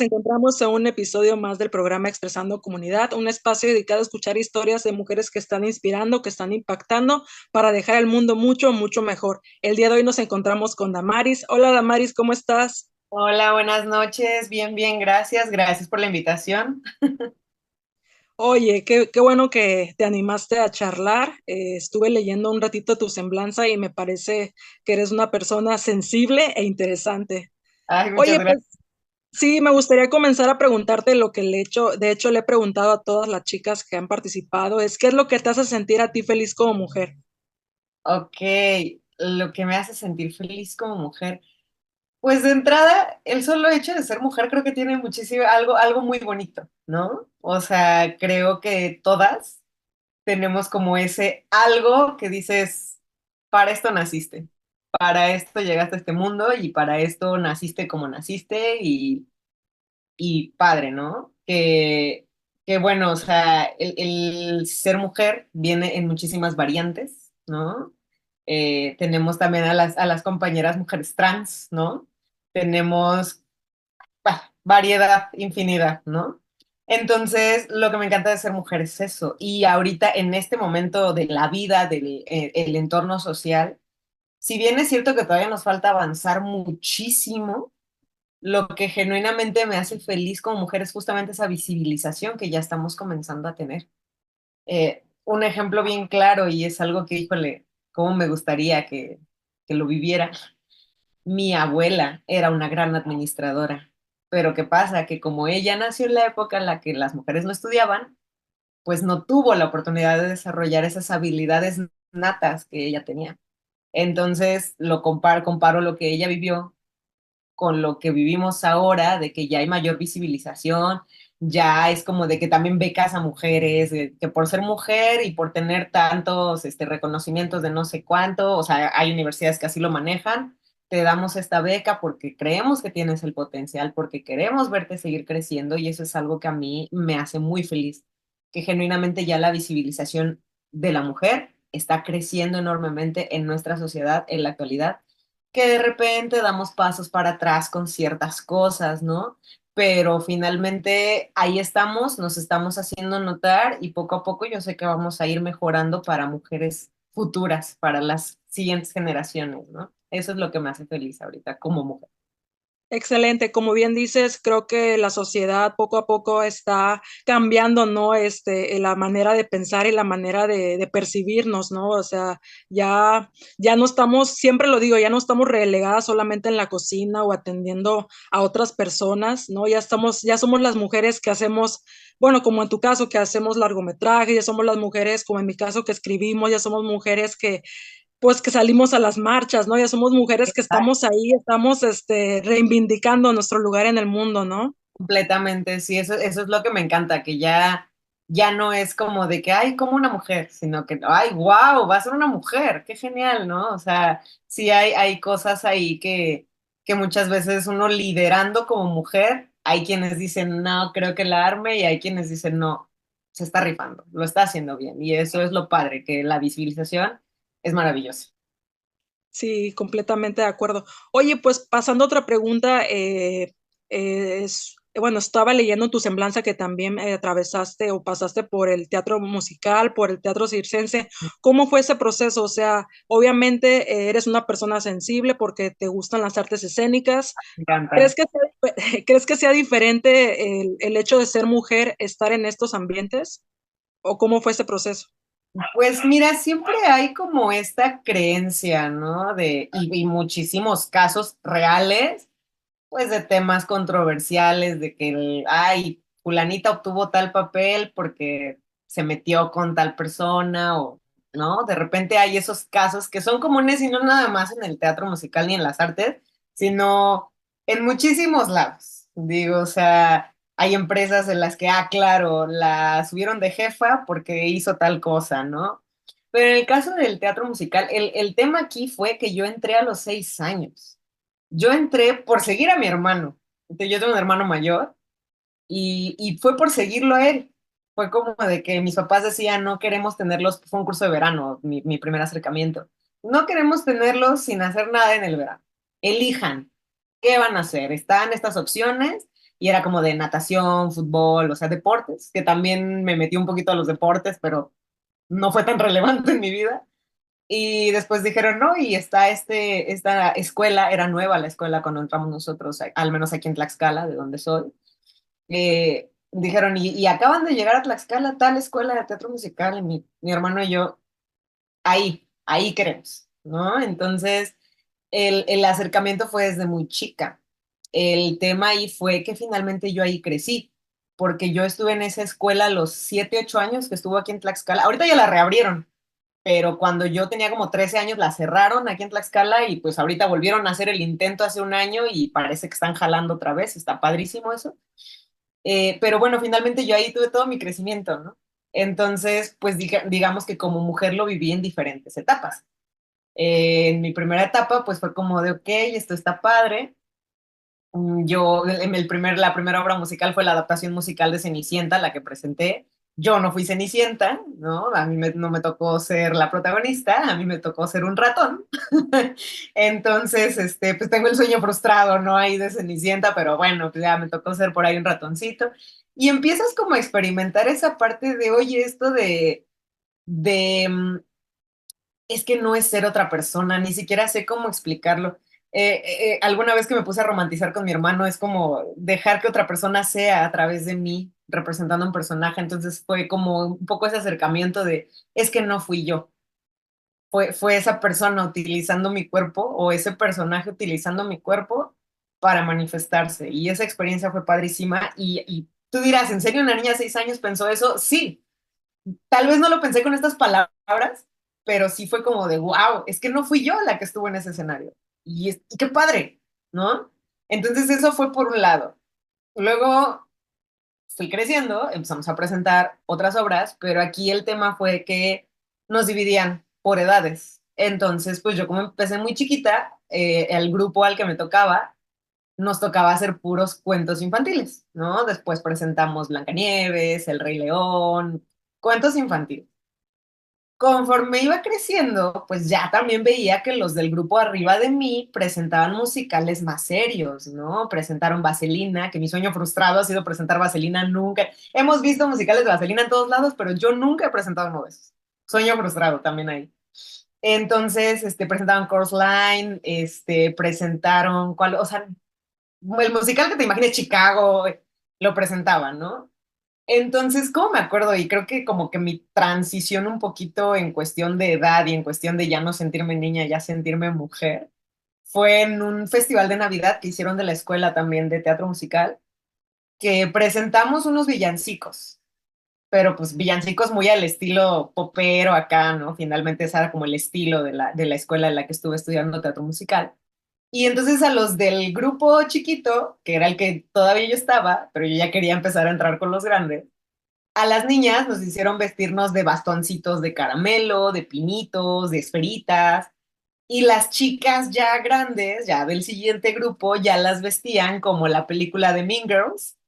encontramos en un episodio más del programa Expresando Comunidad, un espacio dedicado a escuchar historias de mujeres que están inspirando, que están impactando para dejar el mundo mucho, mucho mejor. El día de hoy nos encontramos con Damaris. Hola Damaris, ¿cómo estás? Hola, buenas noches. Bien, bien, gracias. Gracias por la invitación. Oye, qué bueno que te animaste a charlar. Estuve leyendo un ratito tu semblanza y me parece que eres una persona sensible e interesante. Ay, muchas Oye, gracias. pues sí, me gustaría comenzar a preguntarte lo que de hecho le he preguntado a todas las chicas que han participado, es ¿qué es lo que te hace sentir a ti feliz como mujer? Ok, lo que me hace sentir feliz como mujer. Pues de entrada, el solo hecho de ser mujer creo que tiene muchísimo, algo muy bonito, ¿no? O sea, creo que todas tenemos como ese algo que dices, para esto naciste, para esto llegaste a este mundo y para esto naciste como naciste y padre, ¿no? Que bueno, o sea, el ser mujer viene en muchísimas variantes, ¿no? Tenemos también a las compañeras mujeres trans, ¿no? Tenemos variedad, infinidad, ¿no? Entonces, lo que me encanta de ser mujer es eso. Y ahorita, en este momento de la vida, del el entorno social, si bien es cierto que todavía nos falta avanzar muchísimo, lo que genuinamente me hace feliz como mujer es justamente esa visibilización que ya estamos comenzando a tener. Un ejemplo bien claro y es algo que, híjole, cómo me gustaría que lo viviera. Mi abuela era una gran administradora, pero ¿qué pasa? Que como ella nació en la época en la que las mujeres no estudiaban, pues no tuvo la oportunidad de desarrollar esas habilidades natas que ella tenía. Entonces, comparo lo que ella vivió con lo que vivimos ahora, de que ya hay mayor visibilización, ya es como de que también becas a mujeres, que por ser mujer y por tener tantos reconocimientos de no sé cuánto, o sea, hay universidades que así lo manejan, te damos esta beca porque creemos que tienes el potencial, porque queremos verte seguir creciendo y eso es algo que a mí me hace muy feliz, que genuinamente ya la visibilización de la mujer está creciendo enormemente en nuestra sociedad en la actualidad, que de repente damos pasos para atrás con ciertas cosas, ¿no? Pero finalmente ahí estamos, nos estamos haciendo notar y poco a poco yo sé que vamos a ir mejorando para mujeres futuras, para las siguientes generaciones, ¿no? Eso es lo que me hace feliz ahorita como mujer. Excelente, como bien dices, creo que la sociedad poco a poco está cambiando, ¿no? La manera de pensar y la manera de percibirnos, ¿no? O sea, ya no estamos, siempre lo digo, ya no estamos relegadas solamente en la cocina o atendiendo a otras personas, ¿no? Ya somos las mujeres que hacemos, bueno, como en tu caso, que hacemos largometraje, ya somos las mujeres, como en mi caso, que escribimos, ya somos mujeres que pues que salimos a las marchas, ¿no? Ya somos mujeres que estamos ahí, estamos reivindicando nuestro lugar en el mundo, ¿no? Completamente, sí, eso es lo que me encanta, que ya no es como de que, ay, como una mujer, sino que, ay, wow, va a ser una mujer, qué genial, ¿no? O sea, sí hay cosas ahí que muchas veces uno liderando como mujer, hay quienes dicen, no, creo que la arme, y hay quienes dicen, no, se está rifando, lo está haciendo bien, y eso es lo padre, que la visibilización es maravillosa. Sí, completamente de acuerdo. Oye, pues pasando a otra pregunta, bueno, estaba leyendo tu semblanza que también atravesaste o pasaste por el teatro musical, por el teatro circense. ¿Cómo fue ese proceso? O sea, obviamente eres una persona sensible porque te gustan las artes escénicas. Me encanta. ¿Crees que ¿crees que sea diferente el hecho de ser mujer, estar en estos ambientes? ¿O cómo fue ese proceso? Pues mira, siempre hay como esta creencia, ¿no? Y muchísimos casos reales, pues de temas controversiales, de que, ay, fulanita obtuvo tal papel porque se metió con tal persona o, ¿no? De repente hay esos casos que son comunes y no nada más en el teatro musical ni en las artes, sino en muchísimos lados. Digo, o sea, hay empresas en las que, claro, la subieron de jefa porque hizo tal cosa, ¿no? Pero en el caso del teatro musical, el tema aquí fue que yo entré a los 6 años. Yo entré por seguir a mi hermano. Entonces, yo tengo un hermano mayor y fue por seguirlo a él. Fue como de que mis papás decían, no queremos tenerlos, fue un curso de verano, mi primer acercamiento. No queremos tenerlos sin hacer nada en el verano. Elijan qué van a hacer. Están estas opciones y era como de natación, fútbol, o sea, deportes, que también me metí un poquito a los deportes, pero no fue tan relevante en mi vida. Y después dijeron, no, y está esta escuela, era nueva la escuela cuando entramos nosotros, al menos aquí en Tlaxcala, de donde soy. Dijeron, y acaban de llegar a Tlaxcala, tal escuela de teatro musical, y mi hermano y yo, ahí queremos, ¿no? Entonces, el acercamiento fue desde muy chica. El tema ahí fue que finalmente yo ahí crecí, porque yo estuve en esa escuela a los 7, 8 años que estuvo aquí en Tlaxcala. Ahorita ya la reabrieron, pero cuando yo tenía como 13 años la cerraron aquí en Tlaxcala y pues ahorita volvieron a hacer el intento hace un año y parece que están jalando otra vez, está padrísimo eso. Pero bueno, finalmente yo ahí tuve todo mi crecimiento, ¿no? Entonces, pues digamos que como mujer lo viví en diferentes etapas. En mi primera etapa, pues fue como de, ok, esto está padre. Yo, la primera obra musical fue la adaptación musical de Cenicienta, la que presenté. Yo no fui Cenicienta, ¿no? No me tocó ser la protagonista, a mí me tocó ser un ratón. Entonces, pues tengo el sueño frustrado, ¿no? Ahí de Cenicienta, pero bueno, pues ya me tocó ser por ahí un ratoncito. Y empiezas como a experimentar esa parte de, oye, esto de es que no es ser otra persona, ni siquiera sé cómo explicarlo. Alguna vez que me puse a romantizar con mi hermano, es como dejar que otra persona sea a través de mí, representando un personaje. Entonces fue como un poco ese acercamiento de, es que no fui yo, fue esa persona utilizando mi cuerpo o ese personaje utilizando mi cuerpo para manifestarse. Y esa experiencia fue padrísima. Y tú dirás, ¿en serio una niña de 6 años pensó eso? Sí, tal vez no lo pensé con estas palabras, pero sí fue como de, wow, es que no fui yo la que estuvo en ese escenario. Y qué padre, ¿no? Entonces eso fue por un lado. Luego fui creciendo, empezamos a presentar otras obras, pero aquí el tema fue que nos dividían por edades. Entonces, pues yo como empecé muy chiquita, el grupo al que me tocaba, nos tocaba hacer puros cuentos infantiles, ¿no? Después presentamos Blancanieves, El Rey León, cuentos infantiles. Conforme iba creciendo, pues ya también veía que los del grupo arriba de mí presentaban musicales más serios, ¿no? Presentaron Vaselina, que mi sueño frustrado ha sido presentar Vaselina nunca. Hemos visto musicales de Vaselina en todos lados, pero yo nunca he presentado uno de esos. Sueño frustrado también ahí. Entonces, presentaron Chorus Line, presentaron, o sea, el musical que te imagines, Chicago, lo presentaban, ¿no? Entonces, ¿cómo me acuerdo? Y creo que como que mi transición un poquito en cuestión de edad y en cuestión de ya no sentirme niña, ya sentirme mujer, fue en un festival de Navidad que hicieron de la escuela también de teatro musical, que presentamos unos villancicos, pero pues villancicos muy al estilo popero acá, ¿no? Finalmente ese era como el estilo de la escuela en la que estuve estudiando teatro musical. Y entonces a los del grupo chiquito, que era el que todavía yo estaba, pero yo ya quería empezar a entrar con los grandes, a las niñas nos hicieron vestirnos de bastoncitos de caramelo, de pinitos, de esferitas, y las chicas ya grandes, ya del siguiente grupo, ya las vestían como la película de Mean Girls,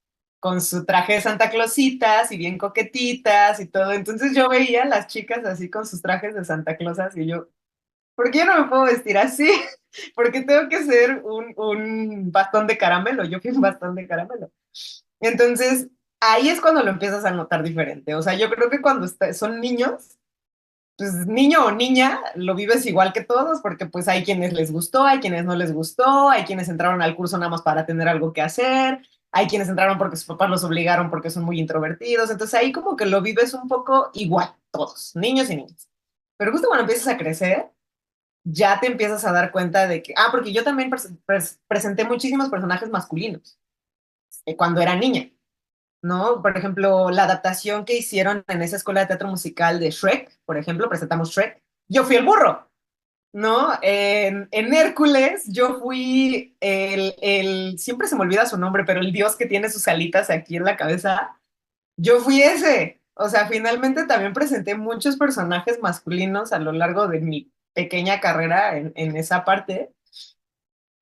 con su traje de Santa Clausitas y bien coquetitas y todo. Entonces yo veía a las chicas así con sus trajes de Santa Clausas y yo, ¿por qué yo no me puedo vestir así? Porque tengo que ser un bastón de caramelo. Yo fui un bastón de caramelo. Entonces, ahí es cuando lo empiezas a notar diferente. O sea, yo creo que cuando son niños, pues niño o niña, lo vives igual que todos, porque pues hay quienes les gustó, hay quienes no les gustó, hay quienes entraron al curso nada más para tener algo que hacer, hay quienes entraron porque sus papás los obligaron porque son muy introvertidos. Entonces ahí como que lo vives un poco igual, todos, niños y niñas. Pero justo cuando empiezas a crecer, ya te empiezas a dar cuenta de que, porque yo también presenté muchísimos personajes masculinos cuando era niña. ¿No? Por ejemplo, la adaptación que hicieron en esa escuela de teatro musical de Shrek, por ejemplo, presentamos Shrek, yo fui el burro, ¿no? En Hércules yo fui siempre se me olvida su nombre, pero el dios que tiene sus alitas aquí en la cabeza, yo fui ese. O sea, finalmente también presenté muchos personajes masculinos a lo largo de mi pequeña carrera en esa parte.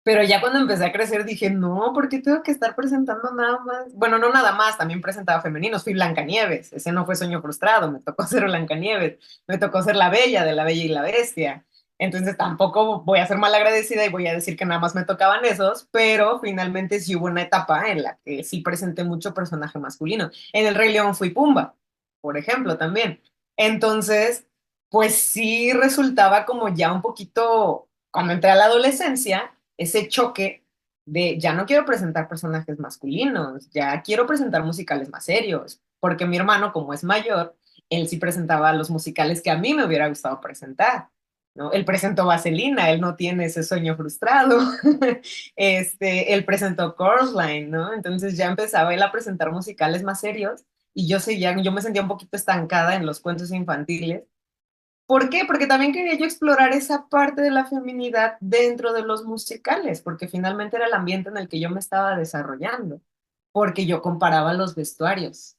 Pero ya cuando empecé a crecer dije, no, ¿por qué tengo que estar presentando nada más? Bueno, no nada más, también presentaba femeninos, fui Blancanieves, ese no fue sueño frustrado, me tocó ser Blancanieves, me tocó ser la Bella de La Bella y la Bestia. Entonces tampoco voy a ser malagradecida y voy a decir que nada más me tocaban esos, pero finalmente sí hubo una etapa en la que sí presenté mucho personaje masculino. En El Rey León fui Pumba, por ejemplo, también. Entonces, pues sí resultaba como ya un poquito, cuando entré a la adolescencia, ese choque de ya no quiero presentar personajes masculinos, ya quiero presentar musicales más serios, porque mi hermano, como es mayor, él sí presentaba los musicales que a mí me hubiera gustado presentar. ¿No? Él presentó Vaselina, él no tiene ese sueño frustrado. Él presentó Coraline, ¿no? Entonces ya empezaba él a presentar musicales más serios y yo me sentía un poquito estancada en los cuentos infantiles. ¿Por qué? Porque también quería yo explorar esa parte de la feminidad dentro de los musicales, porque finalmente era el ambiente en el que yo me estaba desarrollando, porque yo comparaba los vestuarios.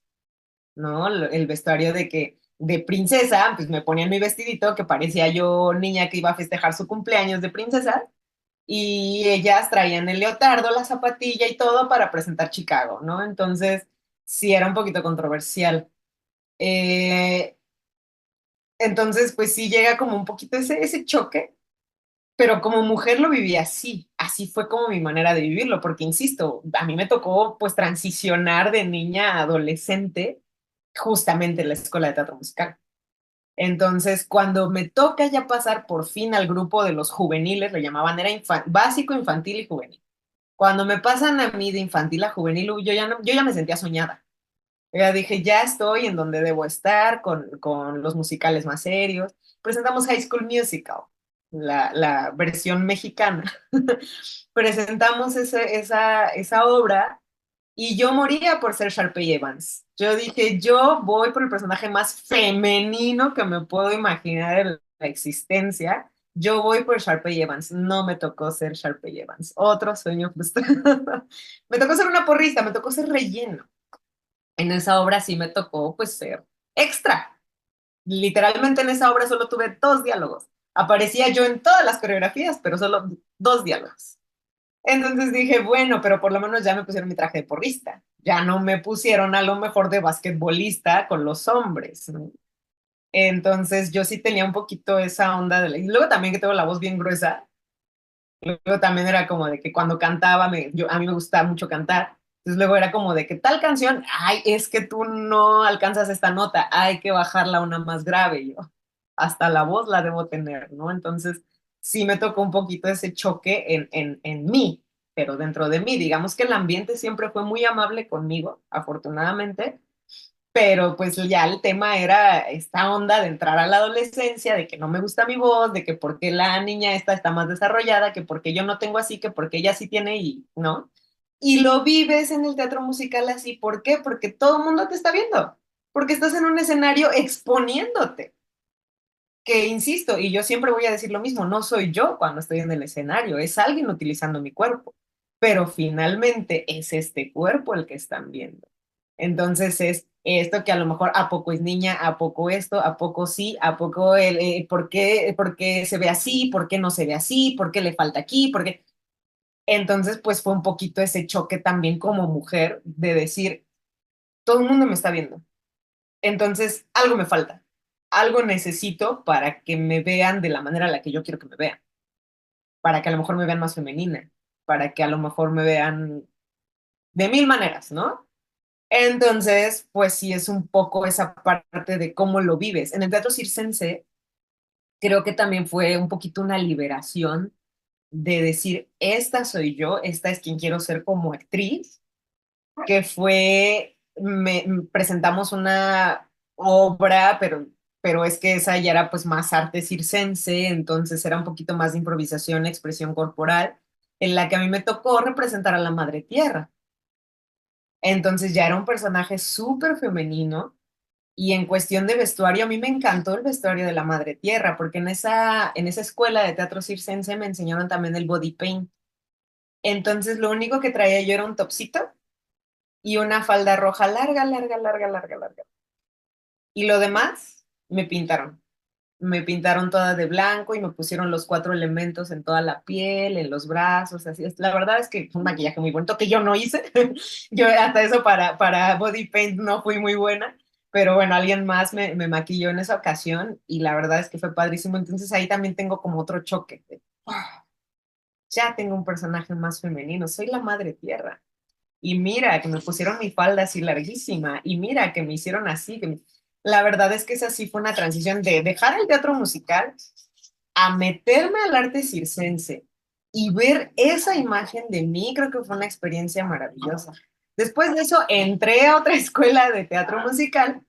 ¿No? El vestuario de princesa, pues me ponían mi vestidito que parecía yo niña que iba a festejar su cumpleaños de princesa y ellas traían el leotardo, la zapatilla y todo para presentar Chicago, ¿no? Entonces, sí era un poquito controversial. Eh, entonces, pues sí llega como un poquito ese choque, pero como mujer lo viví así, así fue como mi manera de vivirlo, porque insisto, a mí me tocó pues transicionar de niña a adolescente justamente en la escuela de teatro musical. Entonces, cuando me toca ya pasar por fin al grupo de los juveniles, le llamaban, era básico, infantil y juvenil. Cuando me pasan a mí de infantil a juvenil, yo ya, yo ya me sentía soñada. Ya dije, ya estoy en donde debo estar, con los musicales más serios. Presentamos High School Musical, la versión mexicana. Presentamos esa obra y yo moría por ser Sharpay Evans. Yo dije, yo voy por el personaje más femenino que me puedo imaginar en la existencia. Yo voy por Sharpay Evans. No me tocó ser Sharpay Evans. Otro sueño frustrado. Me tocó ser una porrista, me tocó ser relleno. En esa obra sí me tocó pues ser extra. Literalmente en esa obra solo tuve 2 diálogos. Aparecía yo en todas las coreografías, pero solo 2 diálogos. Entonces dije, bueno, pero por lo menos ya me pusieron mi traje de porrista. Ya no me pusieron a lo mejor de basquetbolista con los hombres, ¿no? Entonces yo sí tenía un poquito esa onda y luego también que tengo la voz bien gruesa. Luego también era como de que cuando cantaba, a mí me gustaba mucho cantar. Entonces luego era como de que tal canción, ay, es que tú no alcanzas esta nota, hay que bajarla a una más grave. Y yo, hasta la voz la debo tener, ¿no? Entonces sí me tocó un poquito ese choque en mí, pero dentro de mí, digamos que el ambiente siempre fue muy amable conmigo, afortunadamente, pero pues ya el tema era esta onda de entrar a la adolescencia, de que no me gusta mi voz, de que porque la niña esta está más desarrollada, que porque yo no tengo así, que porque ella sí tiene y no. Y lo vives en el teatro musical así, ¿por qué? Porque todo el mundo te está viendo, porque estás en un escenario exponiéndote, que insisto, y yo siempre voy a decir lo mismo, no soy yo cuando estoy en el escenario, es alguien utilizando mi cuerpo, pero finalmente es este cuerpo el que están viendo. Entonces es esto que a lo mejor a poco es niña, a poco esto, a poco sí, a poco por qué se ve así, por qué no se ve así, por qué le falta aquí, por qué. Entonces, pues fue un poquito ese choque también como mujer de decir, todo el mundo me está viendo. Entonces, algo me falta, algo necesito para que me vean de la manera en la que yo quiero que me vean, para que a lo mejor me vean más femenina, para que a lo mejor me vean de mil maneras, ¿no? Entonces, pues sí es un poco esa parte de cómo lo vives. En el teatro circense, creo que también fue un poquito una liberación de decir, esta soy yo, esta es quien quiero ser como actriz, que fue, presentamos una obra, pero es que esa ya era pues más arte circense, entonces era un poquito más de improvisación, expresión corporal, en la que a mí me tocó representar a la Madre Tierra. Entonces ya era un personaje súper femenino y en cuestión de vestuario, a mí me encantó el vestuario de la Madre Tierra, porque en esa escuela de teatro circense me enseñaron también el body paint. Entonces lo único que traía yo era un topsito y una falda roja larga, larga, larga, larga, larga. Y lo demás me pintaron. Me pintaron toda de blanco y me pusieron los 4 elementos en toda la piel, en los brazos, así es. La verdad es que fue un maquillaje muy bonito que yo no hice. Yo hasta eso para body paint no fui muy buena, pero bueno, alguien más me maquilló en esa ocasión y la verdad es que fue padrísimo. Entonces ahí también tengo como otro choque. "Ah, ya tengo un personaje más femenino, soy la madre tierra. Y mira que me pusieron mi falda así larguísima y mira que me hicieron así. La verdad es que esa sí fue una transición de dejar el teatro musical a meterme al arte circense y ver esa imagen de mí, creo que fue una experiencia maravillosa. Después de eso, entré a otra escuela de teatro musical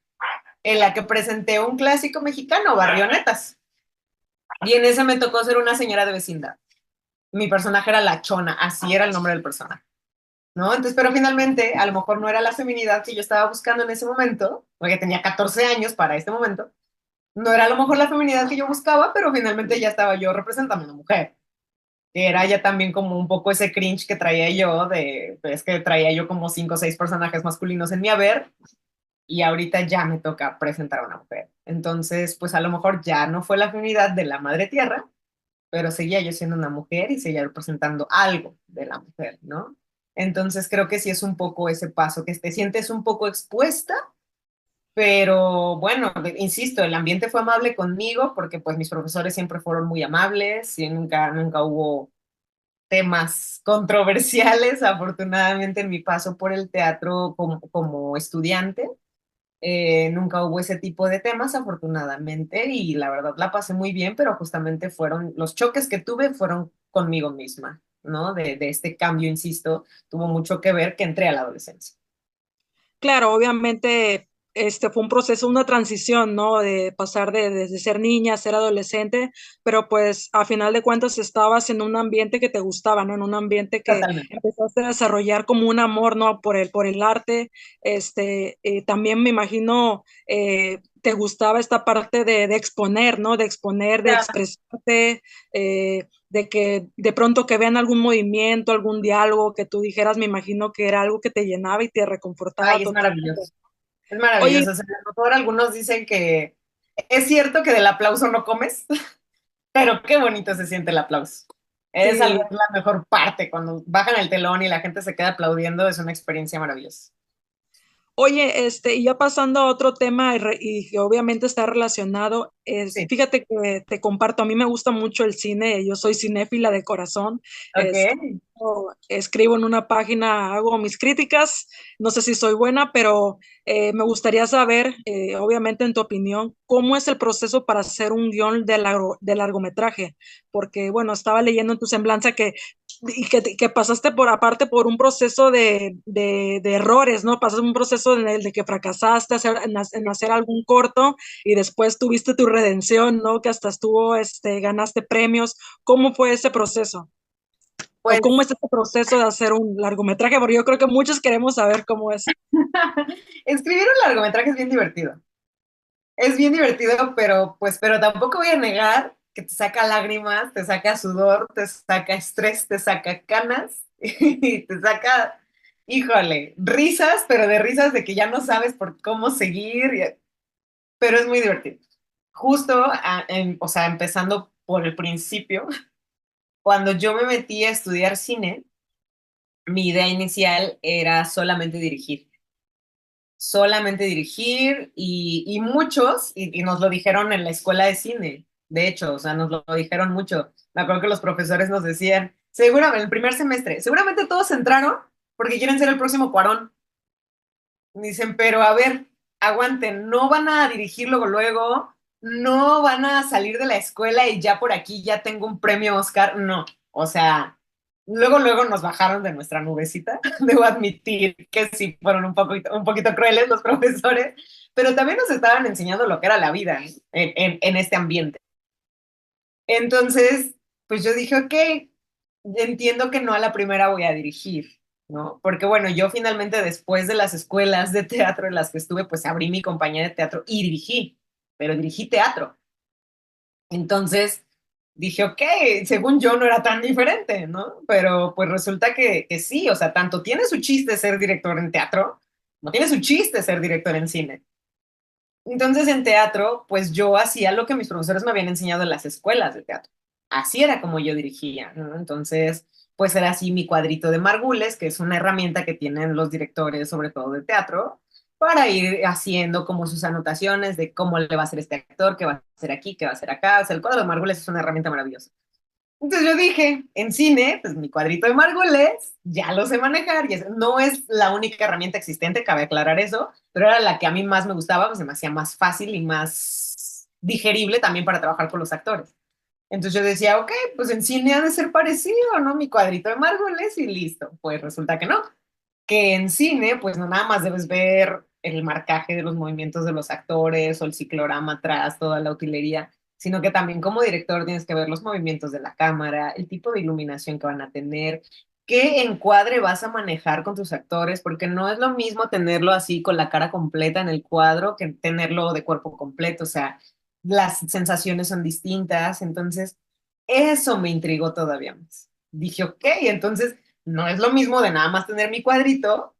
en la que presenté un clásico mexicano, Barrionetas. Y en ese me tocó ser una señora de vecindad. Mi personaje era La Chona, así era el nombre del personaje, ¿no? Entonces, pero finalmente, a lo mejor no era la feminidad que yo estaba buscando en ese momento, porque tenía 14 años para este momento. No era a lo mejor la feminidad que yo buscaba, pero finalmente ya estaba yo representando a una mujer. Que era ya también como un poco ese cringe que traía yo, pues que traía yo como 5 o 6 personajes masculinos en mi haber, y ahorita ya me toca presentar a una mujer. Entonces, pues a lo mejor ya no fue la feminidad de la madre tierra, pero seguía yo siendo una mujer y seguía representando algo de la mujer, ¿no? Entonces creo que sí es un poco ese paso, que te sientes un poco expuesta, pero bueno, insisto, el ambiente fue amable conmigo porque pues mis profesores siempre fueron muy amables y nunca hubo temas controversiales, afortunadamente en mi paso por el teatro como estudiante. Nunca hubo ese tipo de temas, afortunadamente, y la verdad la pasé muy bien, pero justamente fueron, los choques que tuve fueron conmigo misma, ¿no? De este cambio, insisto, tuvo mucho que ver que entré a la adolescencia. Claro, obviamente fue un proceso, una transición, ¿no? De pasar desde ser niña a ser adolescente, pero pues a final de cuentas estabas en un ambiente que te gustaba, ¿no? En un ambiente que Totalmente. empezaste a desarrollar como un amor, ¿no? Por el arte. También me imagino te gustaba esta parte de exponer, ¿no? De exponer, de Claro. expresarte, de que de pronto que vean algún movimiento, algún diálogo que tú dijeras, me imagino que era algo que te llenaba y te reconfortaba Ay, es totalmente. maravilloso. Es Oye, maravilloso. O sea, a lo mejor algunos dicen que es cierto que del aplauso no comes, pero qué bonito se siente el aplauso. Es algo, sí, la mejor parte, cuando bajan el telón y la gente se queda aplaudiendo, es una experiencia maravillosa. oye, y ya pasando a otro tema y que obviamente está relacionado, Sí, fíjate que te comparto, a mí me gusta mucho el cine, yo soy cinéfila de corazón, ok. yo escribo en una página, hago mis críticas, no sé si soy buena, pero me gustaría saber, obviamente en tu opinión, cómo es el proceso para hacer un guión de largometraje, porque bueno, estaba leyendo en tu semblanza que pasaste por aparte por un proceso de errores, ¿no? Pasaste un proceso en el de que fracasaste en hacer algún corto y después tuviste tu redención, ¿no? Que hasta estuvo, ganaste premios. ¿Cómo fue ese proceso? ¿O cómo Pues es ese proceso de hacer un largometraje? Porque yo creo que muchos queremos saber cómo es. escribir un largometraje es bien divertido. Es bien divertido, pero tampoco voy a negar que te saca lágrimas, te saca sudor, te saca estrés, te saca canas y te saca, híjole, risas, pero de risas de que ya no sabes por cómo seguir, pero es muy divertido. Justo, o sea, empezando por el principio, cuando yo me metí a estudiar cine, mi idea inicial era solamente dirigir y muchos, y nos lo dijeron en la escuela de cine, de hecho, o sea, nos lo dijeron mucho. Me acuerdo que los profesores nos decían, seguramente, en el primer semestre, seguramente todos entraron porque quieren ser el próximo Cuarón. Dicen, pero a ver, aguanten, no van a dirigir luego, no van a salir de la escuela y ya por aquí ya tengo un premio Oscar, no, o sea, luego nos bajaron de nuestra nubecita, debo admitir que sí fueron un poquito crueles los profesores, pero también nos estaban enseñando lo que era la vida en este ambiente. Entonces, pues yo dije, ok, entiendo que no a la primera voy a dirigir, ¿no? Porque bueno, yo finalmente después de las escuelas de teatro en las que estuve, pues abrí mi compañía de teatro y dirigí, pero dirigí teatro. Entonces dije, ok, según yo no era tan diferente, ¿no? Pero pues resulta que sí, o sea, tanto tiene su chiste ser director en teatro, no tiene su chiste ser director en cine. Entonces en teatro, pues yo hacía lo que mis profesores me habían enseñado en las escuelas de teatro. Así era como yo dirigía, ¿no? Entonces, pues era así mi cuadrito de Margules, que es una herramienta que tienen los directores, sobre todo de teatro, para ir haciendo como sus anotaciones de cómo le va a hacer este actor, qué va a hacer aquí, qué va a hacer acá. O sea, el cuadro de mármoles es una herramienta maravillosa. Entonces yo dije, en cine, pues mi cuadrito de mármoles ya lo sé manejar, no es la única herramienta existente, cabe aclarar eso, pero era la que a mí más me gustaba, pues se me hacía más fácil y más digerible también para trabajar con los actores. Entonces yo decía, ok, pues en cine ha de ser parecido, ¿no? Mi cuadrito de mármoles y listo. Pues resulta que no, que en cine, pues no nada más debes ver el marcaje de los movimientos de los actores o el ciclorama atrás, toda la utilería, sino que también como director tienes que ver los movimientos de la cámara, el tipo de iluminación que van a tener, qué encuadre vas a manejar con tus actores, porque no es lo mismo tenerlo así con la cara completa en el cuadro que tenerlo de cuerpo completo, o sea, las sensaciones son distintas, entonces eso me intrigó todavía más. Dije, ok, entonces no es lo mismo de nada más tener mi cuadrito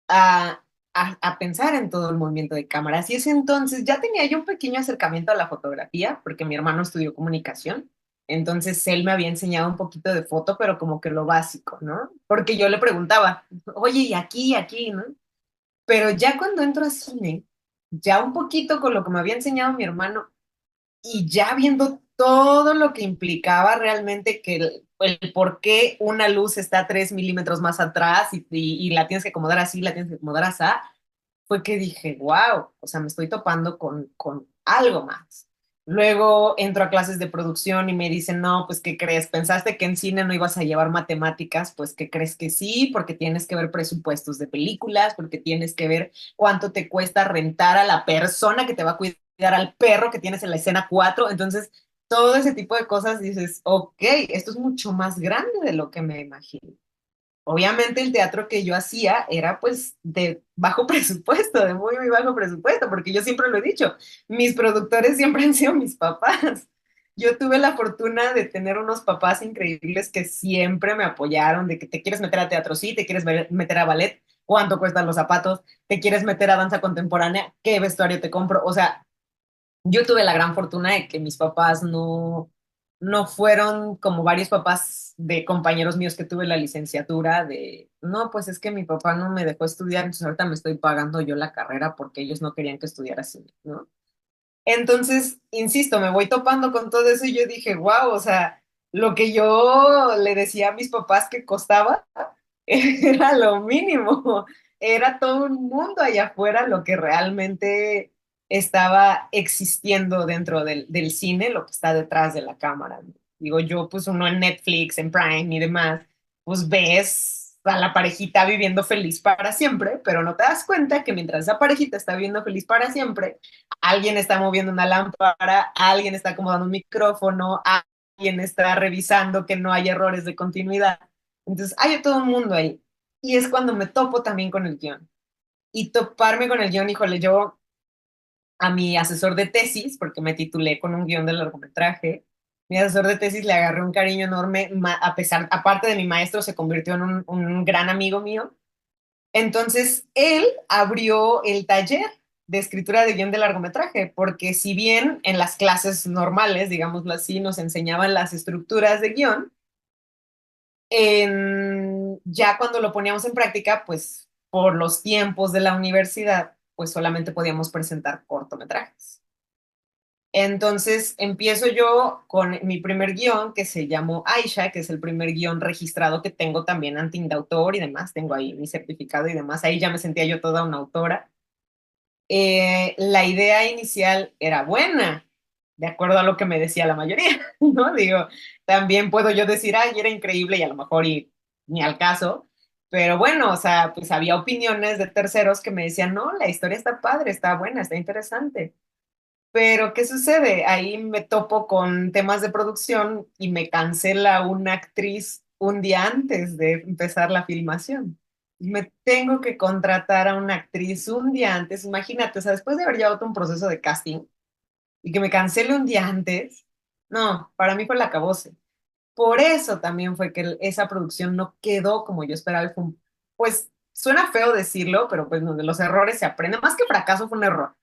a, a pensar en todo el movimiento de cámaras. Y ese entonces ya tenía yo un pequeño acercamiento a la fotografía, porque mi hermano estudió comunicación. Entonces él me había enseñado un poquito de foto, pero como que lo básico, ¿no? Porque yo le preguntaba, oye, y aquí, ¿no? Pero ya cuando entro a cine, ya un poquito con lo que me había enseñado mi hermano, y ya viendo todo lo que implicaba realmente que el por qué una luz está 3 milímetros más atrás y la tienes que acomodar así, la tienes que acomodar así, fue que dije, wow, o sea, me estoy topando con algo más. Luego entro a clases de producción y me dicen, no, pues, ¿qué crees? ¿Pensaste que en cine no ibas a llevar matemáticas? Pues, ¿qué crees que sí? Porque tienes que ver presupuestos de películas, porque tienes que ver cuánto te cuesta rentar a la persona que te va a cuidar al perro que tienes en la escena 4. Entonces, todo ese tipo de cosas dices, ok, esto es mucho más grande de lo que me imagino. Obviamente el teatro que yo hacía era pues de bajo presupuesto, de muy, muy bajo presupuesto, porque yo siempre lo he dicho, mis productores siempre han sido mis papás. Yo tuve la fortuna de tener unos papás increíbles que siempre me apoyaron, de que te quieres meter a teatro, sí, te quieres meter a ballet, cuánto cuestan los zapatos, te quieres meter a danza contemporánea, qué vestuario te compro. O sea, yo tuve la gran fortuna de que mis papás no fueron como varios papás de compañeros míos que tuve la licenciatura de, no, pues es que mi papá no me dejó estudiar, entonces ahorita me estoy pagando yo la carrera porque ellos no querían que estudiara así, ¿no? Entonces, insisto, me voy topando con todo eso y yo dije, wow, o sea, lo que yo le decía a mis papás que costaba era lo mínimo, era todo un mundo allá afuera lo que realmente estaba existiendo dentro del cine, lo que está detrás de la cámara. Digo, yo pues uno en Netflix, en Prime y demás, pues ves a la parejita viviendo feliz para siempre, pero no te das cuenta que mientras esa parejita está viviendo feliz para siempre, alguien está moviendo una lámpara, alguien está acomodando un micrófono, alguien está revisando que no hay errores de continuidad. Entonces, hay todo un mundo ahí. Y es cuando me topo también con el guión. Y toparme con el guión, híjole, yo a mi asesor de tesis, porque me titulé con un guión de largometraje, mi asesor de tesis le agarré un cariño enorme, a pesar, aparte de mi maestro, se convirtió en un gran amigo mío. Entonces, él abrió el taller de escritura de guión de largometraje, porque si bien en las clases normales, digámoslo así, nos enseñaban las estructuras de guión, ya cuando lo poníamos en práctica, pues por los tiempos de la universidad, pues solamente podíamos presentar cortometrajes. Entonces empiezo yo con mi primer guión que se llamó Aisha, que es el primer guión registrado que tengo también ante Indautor y demás, tengo ahí mi certificado y demás, ahí ya me sentía yo toda una autora. La idea inicial era buena, de acuerdo a lo que me decía la mayoría, ¿no? Digo, también puedo yo decir, ay, era increíble y a lo mejor ni al caso, pero bueno, o sea, pues había opiniones de terceros que me decían, no, la historia está padre, está buena, está interesante. Pero, ¿qué sucede? Ahí me topo con temas de producción y me cancela una actriz un día antes de empezar la filmación. Y me tengo que contratar a una actriz un día antes. Imagínate, o sea, después de haber llevado todo un proceso de casting y que me cancele un día antes, no, para mí fue el acabose. Por eso también fue que esa producción no quedó como yo esperaba. Pues suena feo decirlo, pero pues de los errores se aprende. Más que fracaso fue un error.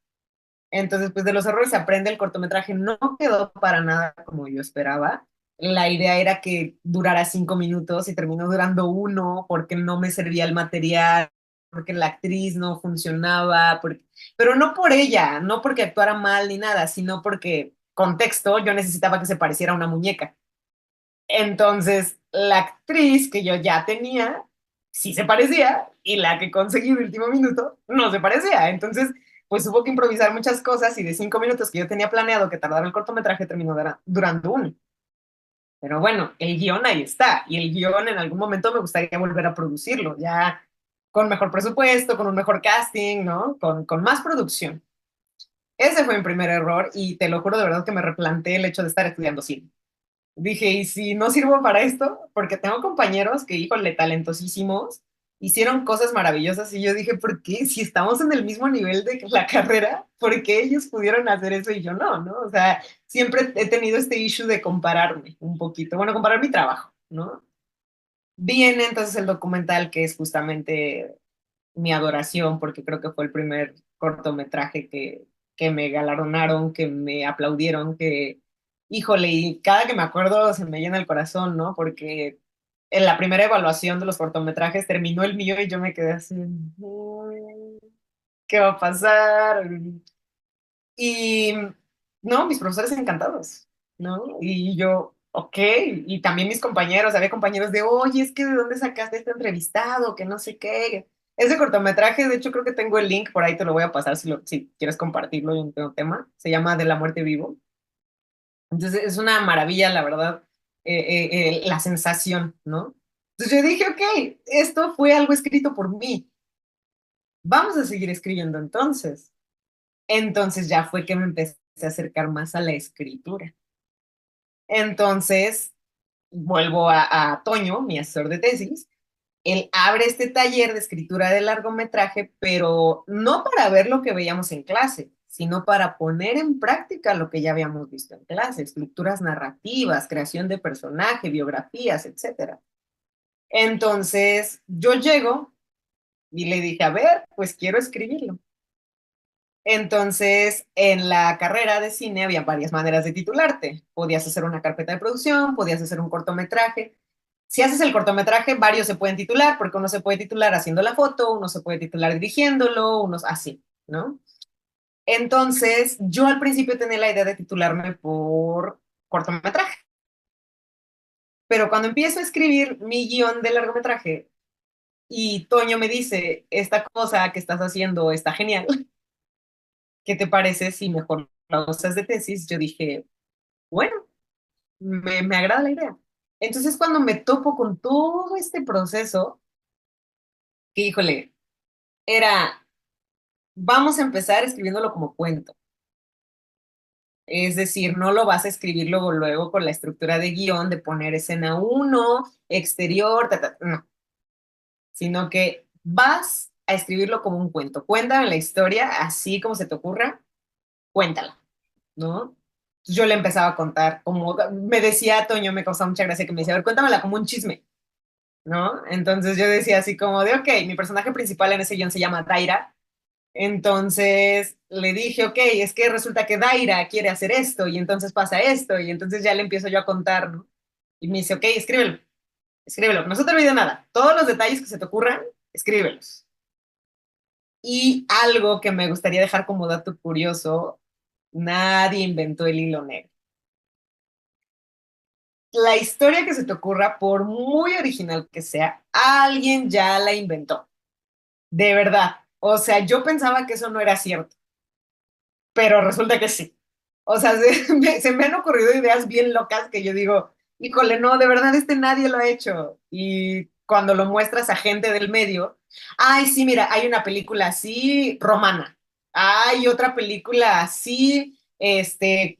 Entonces, pues de los errores se aprende, el cortometraje no quedó para nada como yo esperaba. La idea era que durara 5 minutos y terminó durando uno porque no me servía el material, porque la actriz no funcionaba, pero no por ella, no porque actuara mal ni nada, sino porque, contexto, yo necesitaba que se pareciera a una muñeca. Entonces, la actriz que yo ya tenía, sí se parecía, y la que conseguí de último minuto, no se parecía. Entonces, pues hubo que improvisar muchas cosas y de 5 minutos que yo tenía planeado que tardara el cortometraje, terminó durando uno. Pero bueno, el guión ahí está, y el guión en algún momento me gustaría volver a producirlo, ya con mejor presupuesto, con un mejor casting, ¿no? Con más producción. Ese fue mi primer error y te lo juro de verdad que me replanteé el hecho de estar estudiando cine. Dije, ¿y si no sirvo para esto? Porque tengo compañeros que, híjole, talentosísimos, hicieron cosas maravillosas y yo dije, ¿por qué? Si estamos en el mismo nivel de la carrera, ¿por qué ellos pudieron hacer eso y yo no, ¿no? O sea, siempre he tenido este issue de compararme un poquito, bueno, comparar mi trabajo, ¿no? Viene entonces el documental que es justamente mi adoración, porque creo que fue el primer cortometraje que me galardonaron, que me aplaudieron, que, híjole, y cada que me acuerdo se me llena el corazón, ¿no? Porque en la primera evaluación de los cortometrajes terminó el mío y yo me quedé así, ¿qué va a pasar? Y, no, mis profesores encantados, ¿no? Y yo, ok, y también mis compañeros, había compañeros de, oye, es que ¿de dónde sacaste este entrevistado? Que no sé qué. Ese cortometraje, de hecho, creo que tengo el link, por ahí te lo voy a pasar si quieres compartirlo, yo no tengo tema. Se llama De la muerte vivo. Entonces, es una maravilla, la verdad, la sensación, ¿no? Entonces yo dije, ok, esto fue algo escrito por mí. Vamos a seguir escribiendo entonces. Entonces ya fue que me empecé a acercar más a la escritura. Entonces vuelvo a Toño, mi asesor de tesis. Él abre este taller de escritura de largometraje, pero no para ver lo que veíamos en clase, sino para poner en práctica lo que ya habíamos visto en clase, estructuras narrativas, creación de personaje, biografías, etcétera. Entonces yo llego y le dije, a ver, pues quiero escribirlo. Entonces, en la carrera de cine había varias maneras de titularte. Podías hacer una carpeta de producción, podías hacer un cortometraje. Si haces el cortometraje, varios se pueden titular, porque uno se puede titular haciendo la foto, uno se puede titular dirigiéndolo, unos así, ¿no? Entonces, yo al principio tenía la idea de titularme por cortometraje, pero cuando empiezo a escribir mi guión de largometraje y Toño me dice, esta cosa que estás haciendo está genial, ¿qué te parece si mejor la usas de tesis? Yo dije, bueno, me agrada la idea. Entonces, cuando me topo con todo este proceso, que híjole, era, vamos a empezar escribiéndolo como cuento. Es decir, no lo vas a escribir luego, luego con la estructura de guión de poner escena uno, exterior, no, sino que vas a escribirlo como un cuento. Cuéntame la historia así como se te ocurra, cuéntala, ¿no? Yo le empezaba a contar, como me decía Toño, me causaba mucha gracia que me decía, a ver, cuéntamela como un chisme, ¿no? Entonces yo decía así como de, ok, mi personaje principal en ese guión se llama Daira, entonces le dije, ok, es que resulta que Daira quiere hacer esto y entonces pasa esto y entonces ya le empiezo yo a contar, ¿no? Y me dice, ok, escríbelo, escríbelo, no se te olvide nada, todos los detalles que se te ocurran, escríbelos. Y algo que me gustaría dejar como dato curioso, nadie inventó el hilo negro. La historia que se te ocurra, por muy original que sea, alguien ya la inventó. De verdad. O sea, yo pensaba que eso no era cierto, pero resulta que sí. O sea, se me han ocurrido ideas bien locas que yo digo, híjole, no, de verdad este nadie lo ha hecho. Y cuando lo muestras a gente del medio, ay, sí, mira, hay una película así romana, hay otra película así,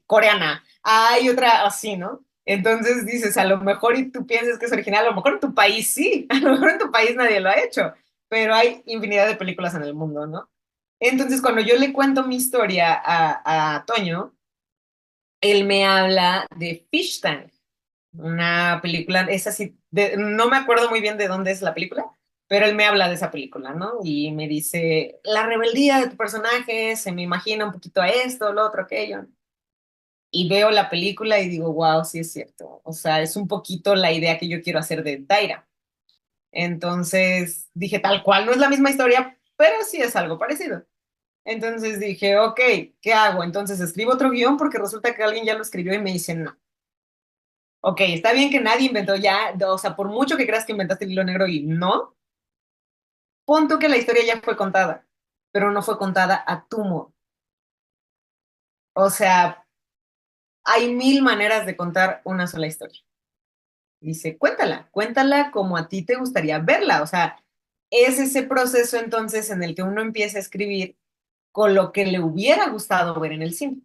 coreana, hay otra así, ¿no? Entonces dices, a lo mejor y tú piensas que es original, a lo mejor en tu país sí, a lo mejor en tu país nadie lo ha hecho, pero hay infinidad de películas en el mundo, ¿no? Entonces, cuando yo le cuento mi historia a Toño, él me habla de Fish Tank, una película, es así, no me acuerdo muy bien de dónde es la película, pero él me habla de esa película, ¿no? Y me dice, la rebeldía de tu personaje se me imagina un poquito a esto, lo otro, aquello. Y veo la película y digo, wow, sí es cierto. O sea, es un poquito la idea que yo quiero hacer de Daira. Entonces dije, tal cual, no es la misma historia, pero sí es algo parecido. Entonces dije, ok, ¿qué hago? Entonces escribo otro guión porque resulta que alguien ya lo escribió y me dice, no. Ok, está bien que nadie inventó ya, o sea, por mucho que creas que inventaste el hilo negro y no, pon tú que la historia ya fue contada, pero no fue contada a tu modo. O sea, hay mil maneras de contar una sola historia. Dice, cuéntala, cuéntala como a ti te gustaría verla. O sea, es ese proceso entonces en el que uno empieza a escribir con lo que le hubiera gustado ver en el cine.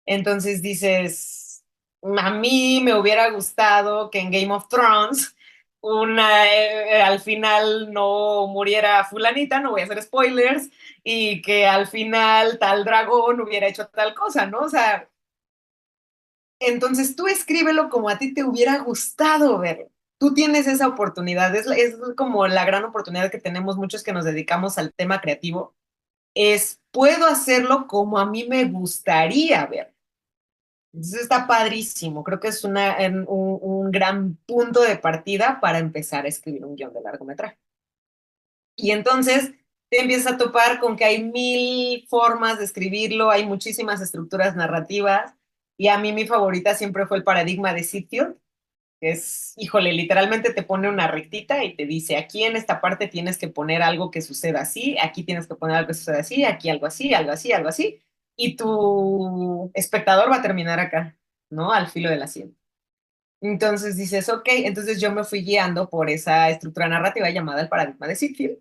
Entonces dices, a mí me hubiera gustado que en Game of Thrones al final no muriera fulanita, no voy a hacer spoilers, y que al final tal dragón hubiera hecho tal cosa, ¿no? O sea, entonces tú escríbelo como a ti te hubiera gustado verlo. Tú tienes esa oportunidad, es como la gran oportunidad que tenemos muchos que nos dedicamos al tema creativo, es puedo hacerlo como a mí me gustaría ver. Entonces está padrísimo, creo que es un gran punto de partida para empezar a escribir un guión de largometraje. Y entonces te empiezas a topar con que hay mil formas de escribirlo, hay muchísimas estructuras narrativas, y a mí mi favorita siempre fue el paradigma de Sitfield, que es, híjole, literalmente te pone una rectita y te dice, aquí en esta parte tienes que poner algo que suceda así, aquí tienes que poner algo que suceda así, aquí algo así, algo así, algo así, y tu espectador va a terminar acá, ¿no? Al filo del asiento. Entonces dices, ok, entonces yo me fui guiando por esa estructura narrativa llamada el paradigma de Sitfield.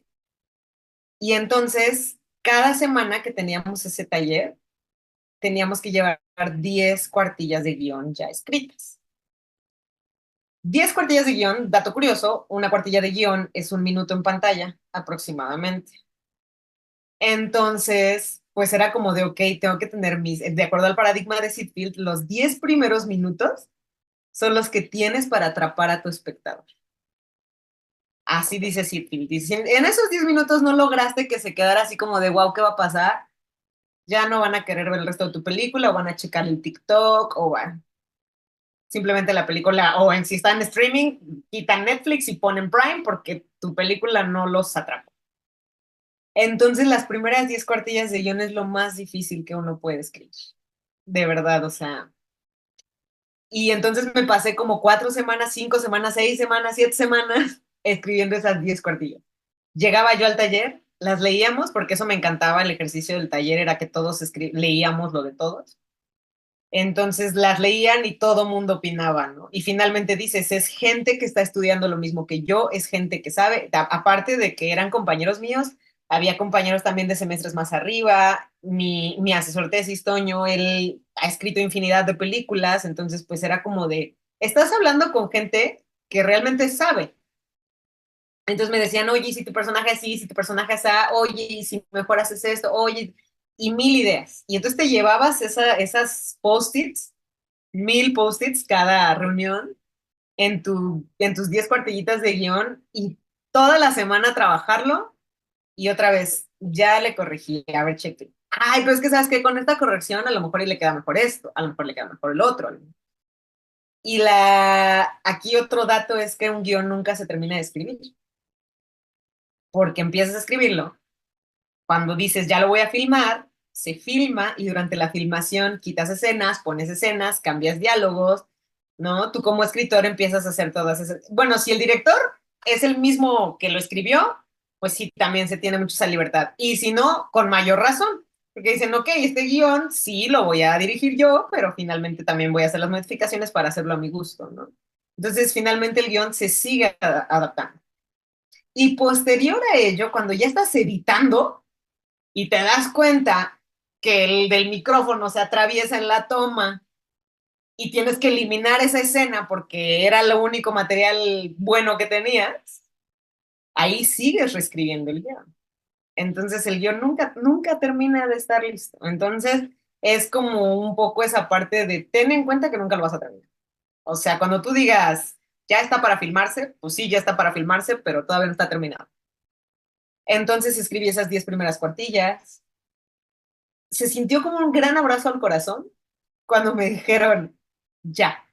Y entonces, cada semana que teníamos ese taller, teníamos que llevar 10 cuartillas de guión ya escritas. 10 cuartillas de guión, dato curioso, una cuartilla de guión es 1 minuto en pantalla aproximadamente. Entonces, pues era como de, ok, tengo que tener de acuerdo al paradigma de Sitfield, los 10 primeros minutos son los que tienes para atrapar a tu espectador. Así dice Sitfield. Dice, si en esos 10 minutos no lograste que se quedara así como de, wow, ¿qué va a pasar? Ya no van a querer ver el resto de tu película o van a checar el TikTok o van simplemente la película, o en si está en streaming, quitan Netflix y ponen Prime porque tu película no los atrapa. Entonces, las primeras 10 cuartillas de guión es lo más difícil que uno puede escribir. De verdad, o sea. Y entonces me pasé como 4 semanas, 5 semanas, 6 semanas, 7 semanas escribiendo esas 10 cuartillas. Llegaba yo al taller, las leíamos, porque eso me encantaba, el ejercicio del taller era que todos leíamos lo de todos. Entonces las leían y todo mundo opinaba, ¿no? Y finalmente dices, es gente que está estudiando lo mismo que yo, es gente que sabe, aparte de que eran compañeros míos, había compañeros también de semestres más arriba, mi asesor tesis, Toño, él ha escrito infinidad de películas, entonces pues era como de, estás hablando con gente que realmente sabe. Entonces me decían, oye, si tu personaje es así, si tu personaje es así, oye, si mejor haces esto, oye, y mil ideas. Y entonces te llevabas esas post-its, 1000 post-its cada reunión en tus 10 cuartillitas de guión y toda la semana trabajarlo y otra vez, ya le corregí, a ver, cheque. Ay, pero es que sabes que con esta corrección a lo mejor le queda mejor esto, a lo mejor le queda mejor el otro. Y aquí otro dato es que un guión nunca se termina de escribir, porque empiezas a escribirlo. Cuando dices, ya lo voy a filmar, se filma y durante la filmación quitas escenas, pones escenas, cambias diálogos, ¿no? Tú como escritor empiezas a hacer todas esas. Bueno, si el director es el mismo que lo escribió, pues sí, también se tiene mucha esa libertad. Y si no, con mayor razón, porque dicen, ok, este guión sí lo voy a dirigir yo, pero finalmente también voy a hacer las modificaciones para hacerlo a mi gusto, ¿no? Entonces, finalmente el guión se sigue adaptando. Y posterior a ello, cuando ya estás editando, y te das cuenta que el del micrófono se atraviesa en la toma y tienes que eliminar esa escena porque era lo único material bueno que tenías, ahí sigues reescribiendo el guión. Entonces el guión nunca termina de estar listo. Entonces es como un poco esa parte de ten en cuenta que nunca lo vas a terminar. O sea, cuando tú digas, ya está para filmarse, pues sí, ya está para filmarse, pero todavía no está terminado. Entonces escribí esas 10 primeras cuartillas. Se sintió como un gran abrazo al corazón cuando me dijeron, ya,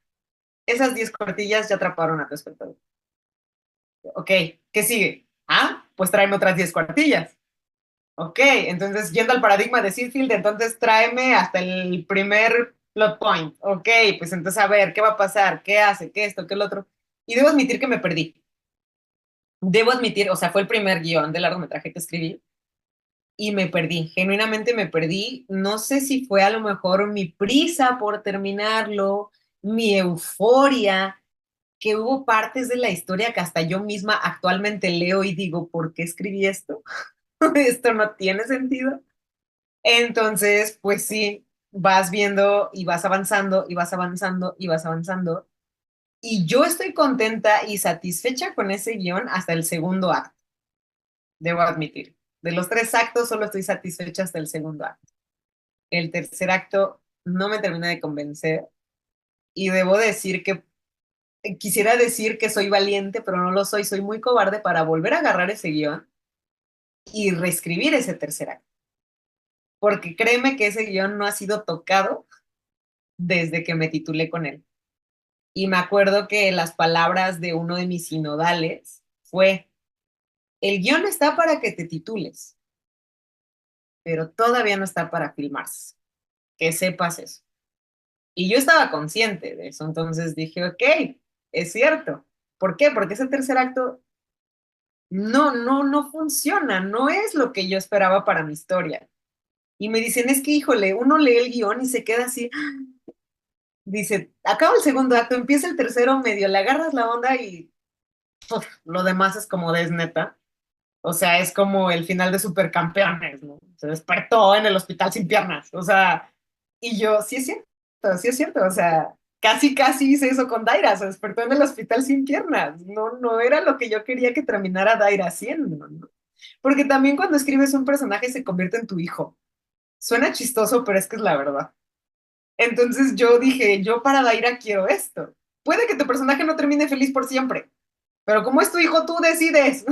esas 10 cuartillas ya atraparon a tu espectador. Ok, ¿qué sigue? Ah, pues tráeme otras 10 cuartillas. Ok, entonces yendo al paradigma de Seinfeld, entonces tráeme hasta el primer plot point. Ok, pues entonces a ver, ¿qué va a pasar? ¿Qué hace? ¿Qué esto? ¿Qué el otro? Y debo admitir que me perdí. Debo admitir, o sea, fue el primer guión de largometraje que escribí y me perdí, genuinamente me perdí. No sé si fue a lo mejor mi prisa por terminarlo, mi euforia, que hubo partes de la historia que hasta yo misma actualmente leo y digo, ¿por qué escribí esto? Esto no tiene sentido. Entonces, pues sí, vas viendo y vas avanzando y vas avanzando y vas avanzando. Y yo estoy contenta y satisfecha con ese guión hasta el segundo acto, debo admitir. De los tres actos solo estoy satisfecha hasta el segundo acto. El tercer acto no me termina de convencer y debo decir que quisiera decir que soy valiente, pero no lo soy. Soy muy cobarde para volver a agarrar ese guión y reescribir ese tercer acto. Porque créeme que ese guión no ha sido tocado desde que me titulé con él. Y me acuerdo que las palabras de uno de mis sinodales fue, el guión está para que te titules, pero todavía no está para filmarse. Que sepas eso. Y yo estaba consciente de eso, entonces dije, ok, es cierto. ¿Por qué? Porque ese tercer acto no funciona, no es lo que yo esperaba para mi historia. Y me dicen, es que, híjole, uno lee el guión y se queda así, dice, acaba el segundo acto, empieza el tercero, medio le agarras la onda y uf, lo demás es como de neta. O sea, es como el final de Supercampeones, ¿no? Se despertó en el hospital sin piernas. O sea, y yo, sí es cierto. O sea, casi hice eso con Daira. Se despertó en el hospital sin piernas. No era lo que yo quería que terminara Daira haciendo, ¿no? Porque también cuando escribes un personaje se convierte en tu hijo. Suena chistoso, pero es que es la verdad. Entonces yo dije, yo para Daira quiero esto. Puede que tu personaje no termine feliz por siempre, pero como es tu hijo, tú decides.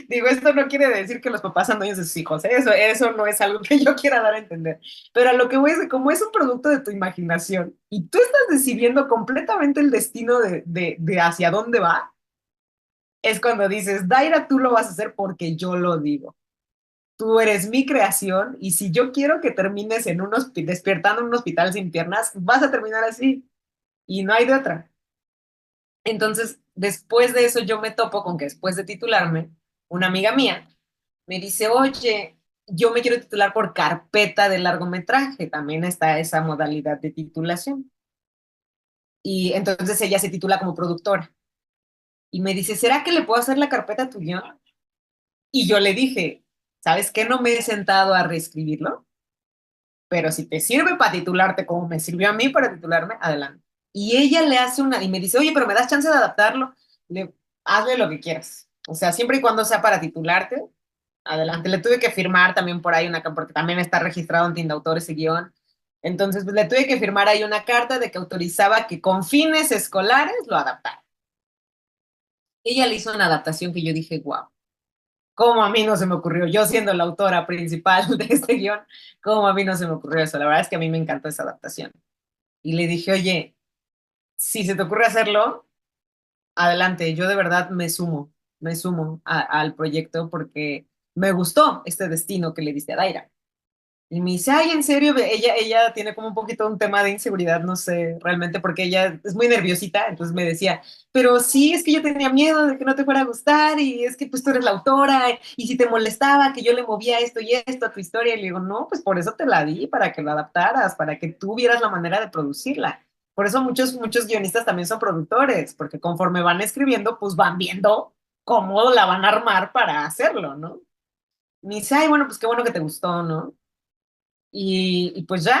Digo, esto no quiere decir que los papás sean dueños de sus hijos, ¿eh? Eso no es algo que yo quiera dar a entender. Pero a lo que voy es que como es un producto de tu imaginación y tú estás decidiendo completamente el destino de hacia dónde va, es cuando dices, Daira, tú lo vas a hacer porque yo lo digo. Tú eres mi creación y si yo quiero que termines en despiertando en un hospital sin piernas, vas a terminar así y no hay de otra. Entonces, después de eso, yo me topo con que después de titularme, una amiga mía me dice, oye, yo me quiero titular por carpeta de largometraje, también está esa modalidad de titulación. Y entonces ella se titula como productora. Y me dice, ¿será que le puedo hacer la carpeta a tu guión? Y yo le dije, ¿sabes qué? No me he sentado a reescribirlo, pero si te sirve para titularte como me sirvió a mí para titularme, adelante. Y ella le hace y me dice, oye, pero me das chance de adaptarlo. Hazle lo que quieras. O sea, siempre y cuando sea para titularte, adelante. Le tuve que firmar también por ahí porque también está registrado en Tindautor ese guión. Entonces, pues, le tuve que firmar ahí una carta de que autorizaba que con fines escolares lo adaptara. Ella le hizo una adaptación que yo dije, wow, ¿cómo a mí no se me ocurrió? Yo siendo la autora principal de este guión, ¿cómo a mí no se me ocurrió eso? La verdad es que a mí me encantó esa adaptación. Y le dije, oye, si se te ocurre hacerlo, adelante, yo de verdad me sumo al proyecto porque me gustó este destino que le diste a Daira. Y me dice, ay, en serio, ella tiene como un poquito un tema de inseguridad, no sé realmente, porque ella es muy nerviosita, entonces me decía, pero sí, es que yo tenía miedo de que no te fuera a gustar y es que pues tú eres la autora y si te molestaba que yo le movía esto y esto a tu historia, y le digo, no, pues por eso te la di, para que la adaptaras, para que tú vieras la manera de producirla. Por eso muchos guionistas también son productores, porque conforme van escribiendo, pues van viendo cómo la van a armar para hacerlo, ¿no? Y me dice, ay, bueno, pues qué bueno que te gustó, ¿no? Y pues ya,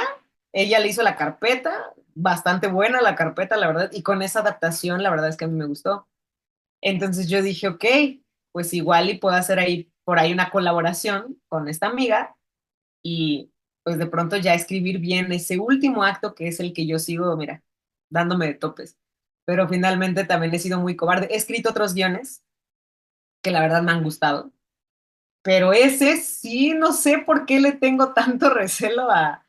ella le hizo la carpeta, bastante buena la carpeta, la verdad, y con esa adaptación, la verdad es que a mí me gustó. Entonces yo dije, ok, pues igual y puedo hacer ahí por ahí una colaboración con esta amiga y pues de pronto ya escribir bien ese último acto que es el que yo sigo, mira, dándome de topes. Pero finalmente también he sido muy cobarde. He escrito otros guiones que la verdad me han gustado, pero ese sí, no sé por qué le tengo tanto recelo a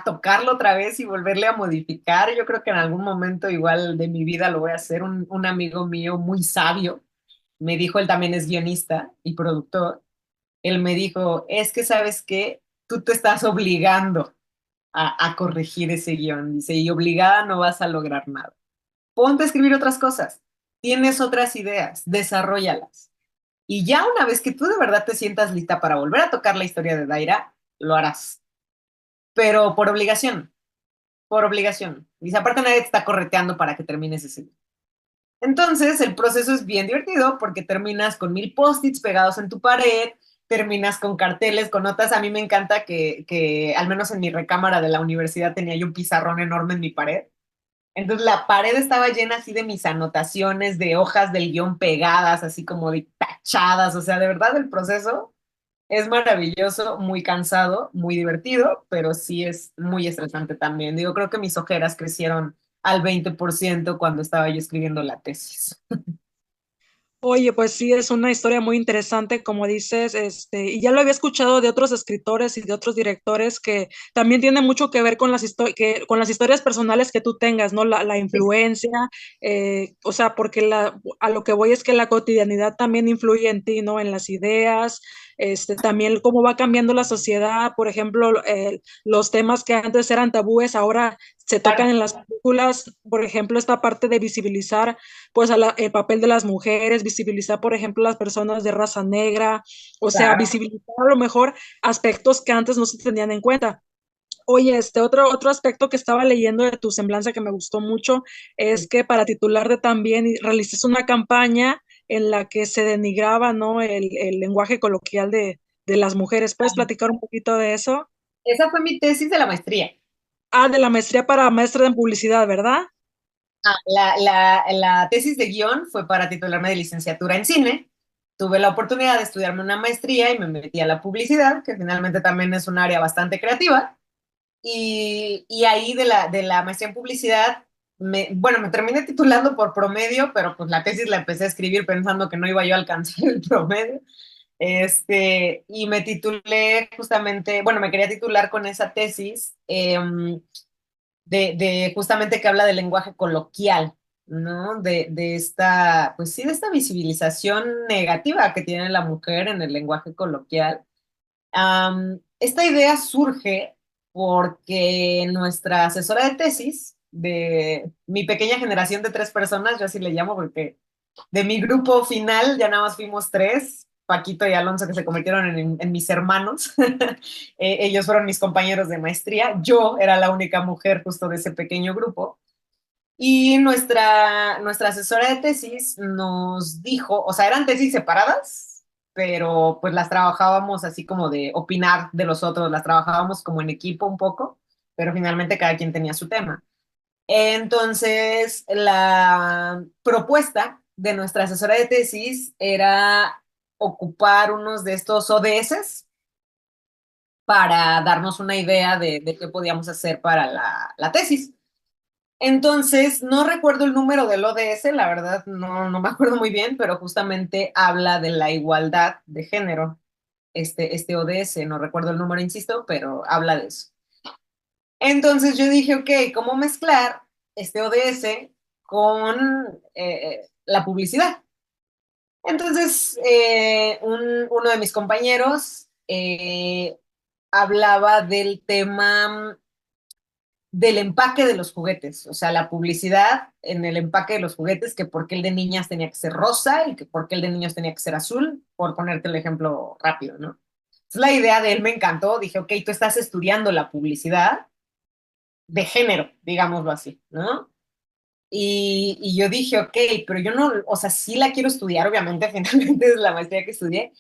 tocarlo otra vez y volverle a modificar. Yo creo que en algún momento igual de mi vida lo voy a hacer. Un amigo mío muy sabio me dijo, él también es guionista y productor, él me dijo, es que sabes que tú te estás obligando a corregir ese guión, dice, y obligada no vas a lograr nada. Ponte a escribir otras cosas, tienes otras ideas, desarrollalas. Y ya una vez que tú de verdad te sientas lista para volver a tocar la historia de Daira, lo harás. Pero por obligación, por obligación. Dice, aparte nadie te está correteando para que termines ese. Entonces, el proceso es bien divertido porque terminas con 1000 post-its pegados en tu pared, terminas con carteles, con notas. A mí me encanta que al menos en mi recámara de la universidad tenía yo un pizarrón enorme en mi pared. Entonces, la pared estaba llena así de mis anotaciones, de hojas del guión pegadas, así como de tachadas. O sea, de verdad, el proceso es maravilloso, muy cansado, muy divertido, pero sí es muy estresante también. Digo, creo que mis ojeras crecieron al 20% cuando estaba yo escribiendo la tesis. Oye, pues sí, es una historia muy interesante, como dices, y ya lo había escuchado de otros escritores y de otros directores que también tiene mucho que ver con con las historias personales que tú tengas, ¿no? La influencia, o sea, porque a lo que voy es que la cotidianidad también influye en ti, ¿no? En las ideas, también cómo va cambiando la sociedad, por ejemplo, los temas que antes eran tabúes, ahora se tocan Claro, en las películas, por ejemplo, esta parte de visibilizar pues el papel de las mujeres, visibilizar, por ejemplo, las personas de raza negra, o sea, claro. visibilizar a lo mejor aspectos que antes no se tenían en cuenta. Oye, otro aspecto que estaba leyendo de tu semblanza que me gustó mucho es que para titularte también realizaste una campaña en la que se denigraba, ¿no? El lenguaje coloquial de las mujeres. ¿Puedes platicar un poquito de eso? Esa fue mi tesis de la maestría. Ah, de la maestría para maestra en publicidad, ¿verdad? La tesis de guión fue para titularme de licenciatura en cine. Tuve la oportunidad de estudiarme una maestría y me metí a la publicidad, que finalmente también es un área bastante creativa. Y ahí de la maestría en publicidad, bueno, me terminé titulando por promedio, pero pues la tesis la empecé a escribir pensando que no iba yo a alcanzar el promedio. Y me titulé justamente, bueno, me quería titular con esa tesis de justamente que habla del lenguaje coloquial, ¿no? De esta, pues sí, de esta visibilización negativa que tiene la mujer en el lenguaje coloquial. Esta idea surge porque nuestra asesora de tesis, de mi pequeña generación de 3 personas, yo así le llamo porque de mi grupo final ya nada más fuimos 3, Paquito y Alonso, que se convirtieron en mis hermanos. Ellos fueron mis compañeros de maestría. Yo era la única mujer justo de ese pequeño grupo. Y nuestra asesora de tesis nos dijo, o sea, eran tesis separadas, pero pues las trabajábamos así como de opinar de los otros, las trabajábamos como en equipo un poco, pero finalmente cada quien tenía su tema. Entonces, la propuesta de nuestra asesora de tesis era ocupar unos de estos ODS para darnos una idea de qué podíamos hacer para la tesis. Entonces, no recuerdo el número del ODS, la verdad no me acuerdo muy bien, pero justamente habla de la igualdad de género, este ODS, no recuerdo el número, insisto, pero habla de eso. Entonces yo dije, ok, ¿cómo mezclar este ODS con la publicidad? Entonces, uno de mis compañeros hablaba del tema del empaque de los juguetes, o sea, la publicidad en el empaque de los juguetes, que por qué el de niñas tenía que ser rosa y que por qué el de niños tenía que ser azul, por ponerte el ejemplo rápido, ¿no? Entonces la idea de él me encantó, dije, ok, tú estás estudiando la publicidad de género, digámoslo así, ¿no? Y yo dije, ok, pero yo no, o sea, sí la quiero estudiar, obviamente, finalmente es la maestría que estudié,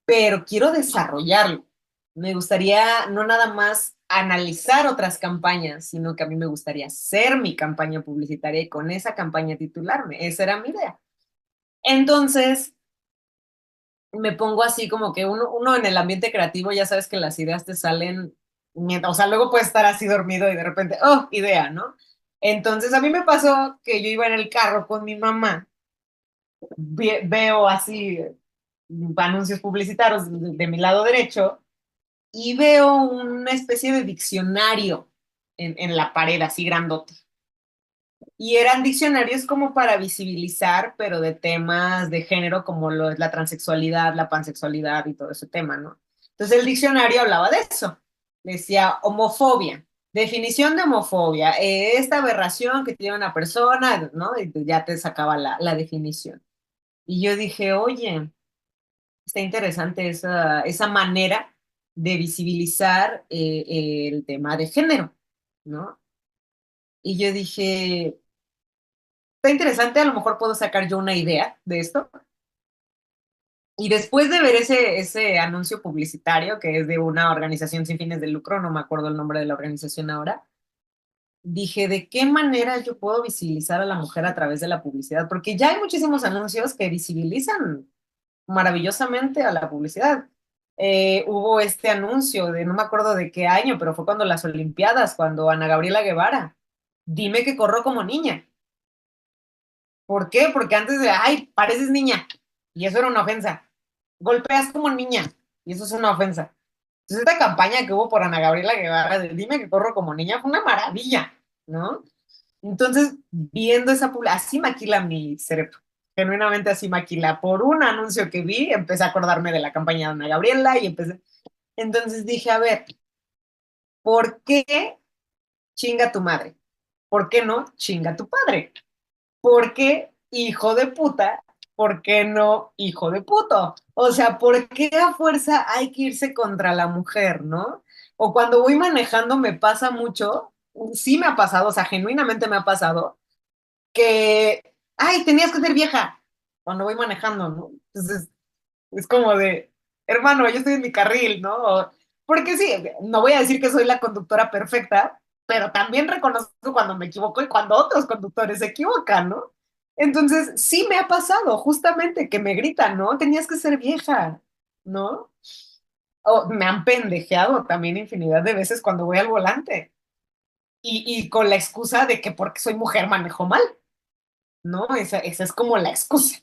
pero quiero desarrollarlo. Me gustaría no nada más analizar otras campañas, sino que a mí me gustaría hacer mi campaña publicitaria y con esa campaña titularme. Esa era mi idea. Entonces, me pongo así como que uno en el ambiente creativo, ya sabes que las ideas te salen, o sea, luego puedes estar así dormido y de repente, oh, idea, ¿no? Entonces, a mí me pasó que yo iba en el carro con mi mamá, veo así anuncios publicitarios de mi lado derecho y veo una especie de diccionario en la pared, así grandote. Y eran diccionarios como para visibilizar, pero de temas de género como lo es la transexualidad, la pansexualidad y todo ese tema, ¿no? Entonces el diccionario hablaba de eso. Decía homofobia, definición de homofobia, esta aberración que tiene una persona, ¿no? Y ya te sacaba la definición. Y yo dije, oye, está interesante esa manera de visibilizar el tema de género, ¿no? Y yo dije, está interesante, a lo mejor puedo sacar yo una idea de esto. Y después de ver ese anuncio publicitario, que es de una organización sin fines de lucro, no me acuerdo el nombre de la organización ahora, dije, ¿de qué manera yo puedo visibilizar a la mujer a través de la publicidad? Porque ya hay muchísimos anuncios que visibilizan maravillosamente a la publicidad. Hubo este anuncio de no me acuerdo de qué año, pero fue cuando las Olimpiadas, cuando Ana Gabriela Guevara, dime que corro como niña. ¿Por qué? Porque antes de, ay, pareces niña. Y eso era una ofensa. Golpeas como niña. Y eso es una ofensa. Entonces, esta campaña que hubo por Ana Gabriela Guevara de dime que corro como niña fue una maravilla, ¿no? Entonces, viendo esa publicidad, así maquila mi cerebro. Genuinamente así maquila. Por un anuncio que vi, empecé a acordarme de la campaña de Ana Gabriela y empecé. Entonces dije, a ver, ¿por qué chinga tu madre? ¿Por qué no chinga tu padre? ¿Por qué hijo de puta? ¿Por qué no hijo de puto? O sea, ¿por qué a fuerza hay que irse contra la mujer, no? O cuando voy manejando me pasa mucho, sí me ha pasado, o sea, genuinamente me ha pasado, que, ay, tenías que ser vieja cuando voy manejando, ¿no? Entonces, es como de, hermano, yo estoy en mi carril, ¿no? Porque sí, no voy a decir que soy la conductora perfecta, pero también reconozco cuando me equivoco y cuando otros conductores se equivocan, ¿no? Entonces, sí me ha pasado justamente que me gritan, ¿no? Tenías que ser vieja, ¿no? O me han pendejeado también infinidad de veces cuando voy al volante y con la excusa de que porque soy mujer manejo mal, ¿no? Esa es como la excusa.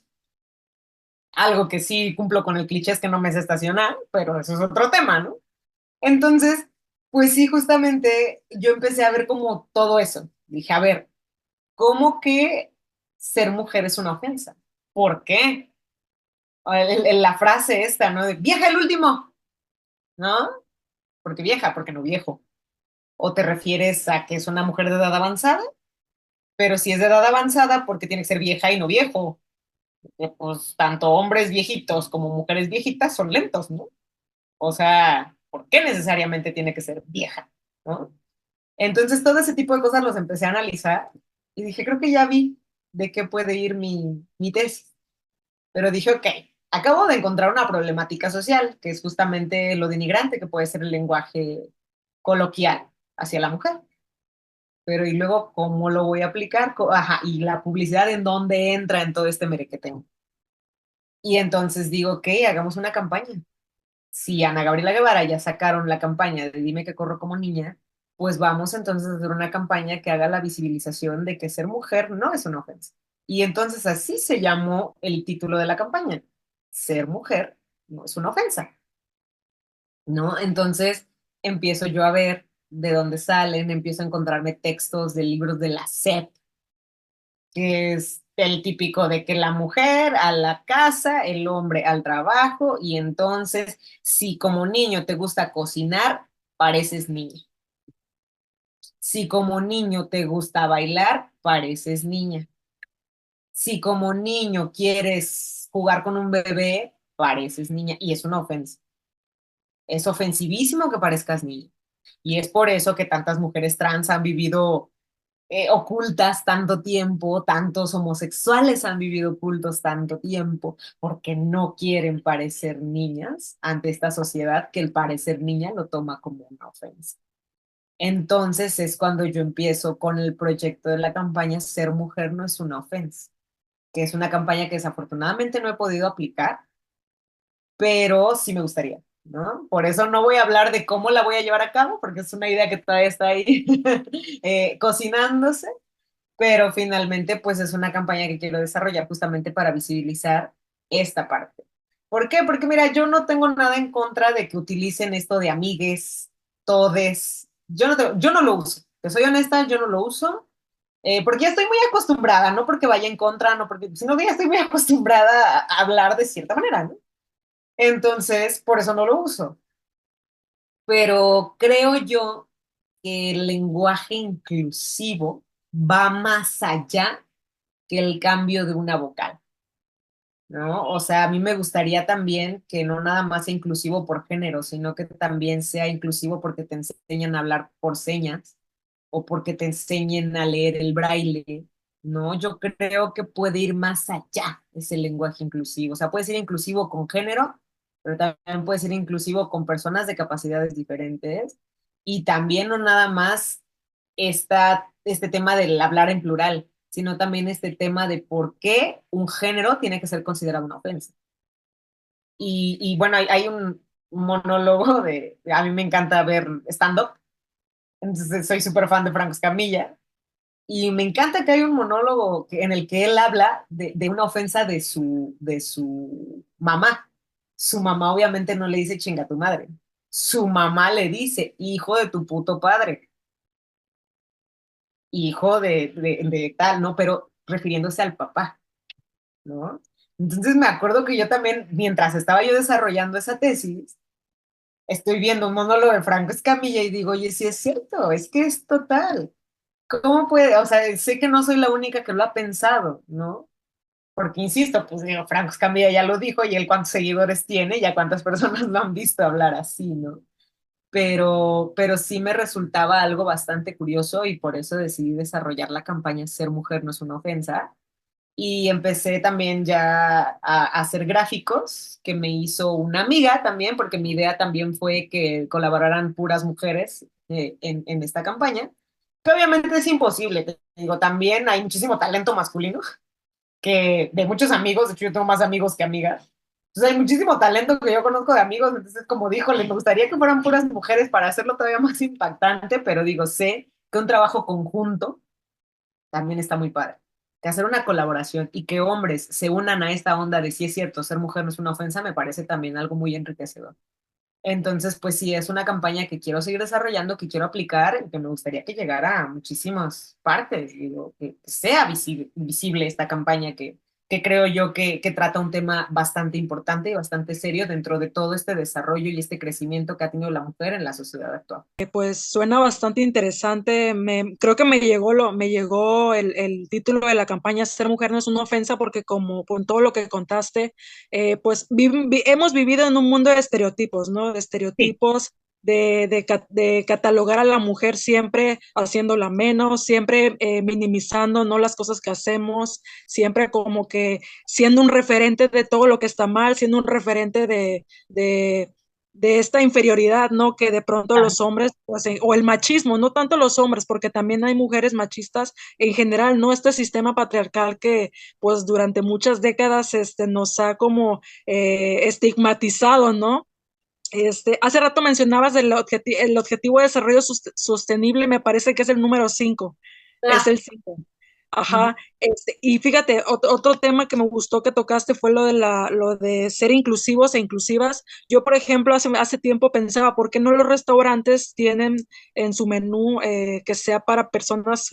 Algo que sí cumplo con el cliché es que no me sé estacionar, pero eso es otro tema, ¿no? Entonces, pues sí, justamente yo empecé a ver como todo eso. Dije, a ver, ¿cómo que ser mujer es una ofensa? ¿Por qué? La frase esta, ¿no? De vieja el último, ¿no? Porque vieja, porque no viejo. O te refieres a que es una mujer de edad avanzada, pero si es de edad avanzada, ¿por qué tiene que ser vieja y no viejo? Pues tanto hombres viejitos como mujeres viejitas son lentos, ¿no? O sea, ¿por qué necesariamente tiene que ser vieja? ¿No? Entonces, todo ese tipo de cosas los empecé a analizar y dije, creo que ya vi de qué puede ir mi tesis. Pero dije, ok, acabo de encontrar una problemática social, que es justamente lo denigrante que puede ser el lenguaje coloquial hacia la mujer. Pero y luego, ¿cómo lo voy a aplicar? Ajá, y la publicidad en dónde entra en todo este merequeteo. Y entonces digo, ok, hagamos una campaña. Si Ana Gabriela Guevara ya sacaron la campaña de Dime que corro como niña, pues vamos entonces a hacer una campaña que haga la visibilización de que ser mujer no es una ofensa. Y entonces así se llamó el título de la campaña. Ser mujer no es una ofensa, ¿no? Entonces empiezo yo a ver de dónde salen, empiezo a encontrarme textos de libros de la SEP, que es el típico de que la mujer a la casa, el hombre al trabajo, y entonces, si como niño te gusta cocinar, pareces niña. Si como niño te gusta bailar, pareces niña. Si como niño quieres jugar con un bebé, pareces niña. Y es una ofensa. Es ofensivísimo que parezcas niña. Y es por eso que tantas mujeres trans han vivido ocultas tanto tiempo, tantos homosexuales han vivido ocultos tanto tiempo, porque no quieren parecer niñas ante esta sociedad que el parecer niña lo toma como una ofensa. Entonces es cuando yo empiezo con el proyecto de la campaña Ser mujer no es una ofensa, que es una campaña que desafortunadamente no he podido aplicar, pero sí me gustaría, ¿no? Por eso no voy a hablar de cómo la voy a llevar a cabo, porque es una idea que todavía está ahí cocinándose, pero finalmente pues es una campaña que quiero desarrollar justamente para visibilizar esta parte. ¿Por qué? Porque mira, yo no tengo nada en contra de que utilicen esto de amigues, todes. Yo no lo uso. Te soy honesta, yo no lo uso. Porque ya estoy muy acostumbrada, no porque vaya en contra, no porque, sino que ya estoy muy acostumbrada a hablar de cierta manera, ¿no? Entonces, por eso no lo uso. Pero creo yo que el lenguaje inclusivo va más allá que el cambio de una vocal, ¿no? O sea, a mí me gustaría también que no nada más sea inclusivo por género, sino que también sea inclusivo porque te enseñan a hablar por señas o porque te enseñen a leer el braille, ¿no? Yo creo que puede ir más allá ese lenguaje inclusivo. O sea, puede ser inclusivo con género, pero también puede ser inclusivo con personas de capacidades diferentes. Y también no nada más este tema del hablar en plural, sino también este tema de por qué un género tiene que ser considerado una ofensa. Y bueno, hay un monólogo a mí me encanta ver stand-up, entonces soy súper fan de Franco Escamilla, y me encanta que hay un monólogo en el que él habla de una ofensa de su mamá. Su mamá obviamente no le dice chinga tu madre. Su mamá le dice hijo de tu puto padre, hijo de tal, ¿no? Pero refiriéndose al papá, ¿no? Entonces me acuerdo que yo también, mientras estaba yo desarrollando esa tesis, estoy viendo un monólogo de Franco Escamilla y digo, oye, sí es cierto, es que es total. ¿Cómo puede? O sea, sé que no soy la única que lo ha pensado, ¿no? Porque insisto, pues digo, Franco Escamilla ya lo dijo y él cuántos seguidores tiene, ya cuántas personas lo han visto hablar así, ¿no? Pero sí me resultaba algo bastante curioso y por eso decidí desarrollar la campaña Ser mujer no es una ofensa. Y empecé también ya a hacer gráficos que me hizo una amiga también, porque mi idea también fue que colaboraran puras mujeres en esta campaña, que obviamente es imposible. Te digo, también hay muchísimo talento masculino, que de muchos amigos, de hecho yo tengo más amigos que amigas. Entonces hay muchísimo talento que yo conozco de amigos, entonces como dijo, me gustaría que fueran puras mujeres para hacerlo todavía más impactante, pero digo, sé que un trabajo conjunto también está muy padre. Que hacer una colaboración y que hombres se unan a esta onda de si es cierto, ser mujer no es una ofensa, me parece también algo muy enriquecedor. Entonces, pues sí, es una campaña que quiero seguir desarrollando, que quiero aplicar, que me gustaría que llegara a muchísimas partes, digo, que sea visible esta campaña que creo yo que trata un tema bastante importante y bastante serio dentro de todo este desarrollo y este crecimiento que ha tenido la mujer en la sociedad actual. Pues suena bastante interesante. Creo que me llegó el título de la campaña Ser mujer no es una ofensa porque como con todo lo que contaste, pues hemos vivido en un mundo de estereotipos, ¿no? De Sí, estereotipos, de catalogar a la mujer siempre haciéndola menos, siempre minimizando, ¿no? Las cosas que hacemos, siempre como que siendo un referente de todo lo que está mal, siendo un referente de esta inferioridad, ¿no? Que de pronto claro, los hombres, pues, o el machismo, no tanto los hombres, porque también hay mujeres machistas en general, ¿no? Este sistema patriarcal que, pues, durante muchas décadas, nos ha como estigmatizado, ¿no? Hace rato mencionabas el objetivo de desarrollo sostenible, me parece que es el número 5, es ah, el 5. ujú, Ajá, y fíjate, otro tema que me gustó que tocaste fue lo de ser inclusivos e inclusivas. Yo, por ejemplo, hace tiempo pensaba, ¿por qué no los restaurantes tienen en su menú que sea para personas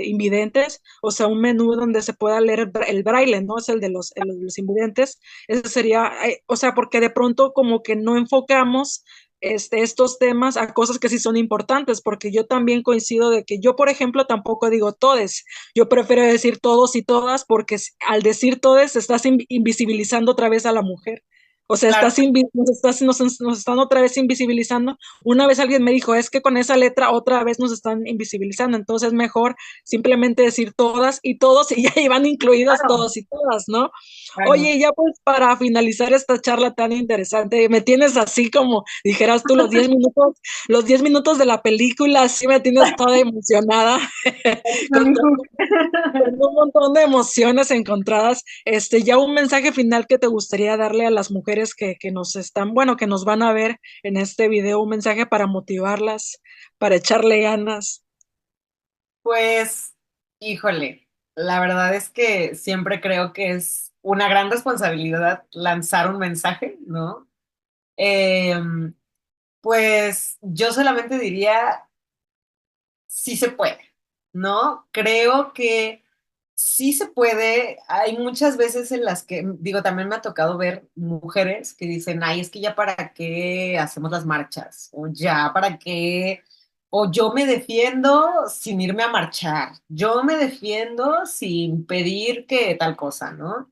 invidentes? O sea, un menú donde se pueda leer el braille, ¿no? Es el de los invidentes. Ese sería, o sea, porque de pronto como que no enfocamos estos temas a cosas que sí son importantes, porque yo también coincido de que yo, por ejemplo, tampoco digo todes, yo prefiero decir todos y todas porque al decir todes estás invisibilizando otra vez a la mujer. O sea, claro. nos están otra vez invisibilizando. Una vez alguien me dijo, es que con esa letra otra vez nos están invisibilizando, entonces es mejor simplemente decir todas y todos y ya iban incluidas Claro, todos y todas, ¿no? claro. Oye, ya pues para finalizar esta charla tan interesante, me tienes así como dijeras tú los 10 minutos de la película, así me tienes toda emocionada con, con un montón de emociones encontradas. Ya un mensaje final que te gustaría darle a las mujeres que nos están, bueno, que nos van a ver en este video, un mensaje para motivarlas, para echarle ganas. Pues, híjole, la verdad es que siempre creo que es una gran responsabilidad lanzar un mensaje, ¿no? Em, pues yo solamente diría, sí se puede, ¿no? Creo que sí se puede. Hay muchas veces en las que, digo, también me ha tocado ver mujeres que dicen, ay, es que ya para qué hacemos las marchas, o ya para qué, o yo me defiendo sin irme a marchar, yo me defiendo sin pedir que tal cosa, ¿no?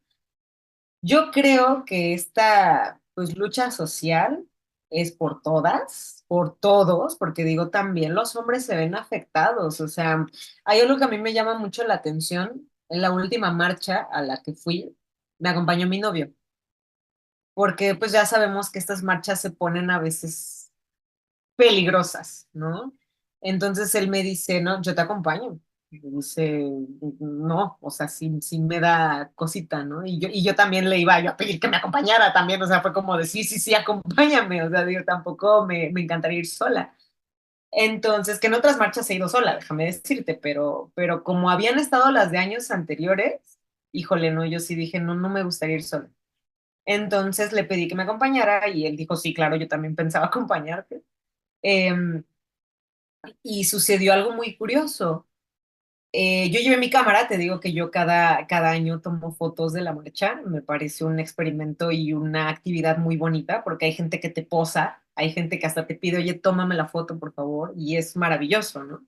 Yo creo que esta pues lucha social es por todas, por todos, porque digo también los hombres se ven afectados, o sea, hay algo que a mí me llama mucho la atención. En la última marcha a la que fui, me acompañó mi novio, porque pues ya sabemos que estas marchas se ponen a veces peligrosas, ¿no? Entonces él me dice, no, yo te acompaño. Y me dice, no, o sea, sí me da cosita, ¿no? Y yo también le iba yo a pedir que me acompañara también, o sea, fue como de, sí, acompáñame, o sea, digo, tampoco me encantaría ir sola. Entonces, que en otras marchas he ido sola, déjame decirte, pero como habían estado las de años anteriores, híjole, no, yo sí dije, no, no me gustaría ir sola. Entonces le pedí que me acompañara y él dijo, sí, claro, yo también pensaba acompañarte. Em, y sucedió algo muy curioso. Yo llevé mi cámara, te digo que yo cada año tomo fotos de la marcha, me parece un experimento y una actividad muy bonita porque hay gente que te posa, hay gente que hasta te pide, oye, tómame la foto, por favor, y es maravilloso, ¿no?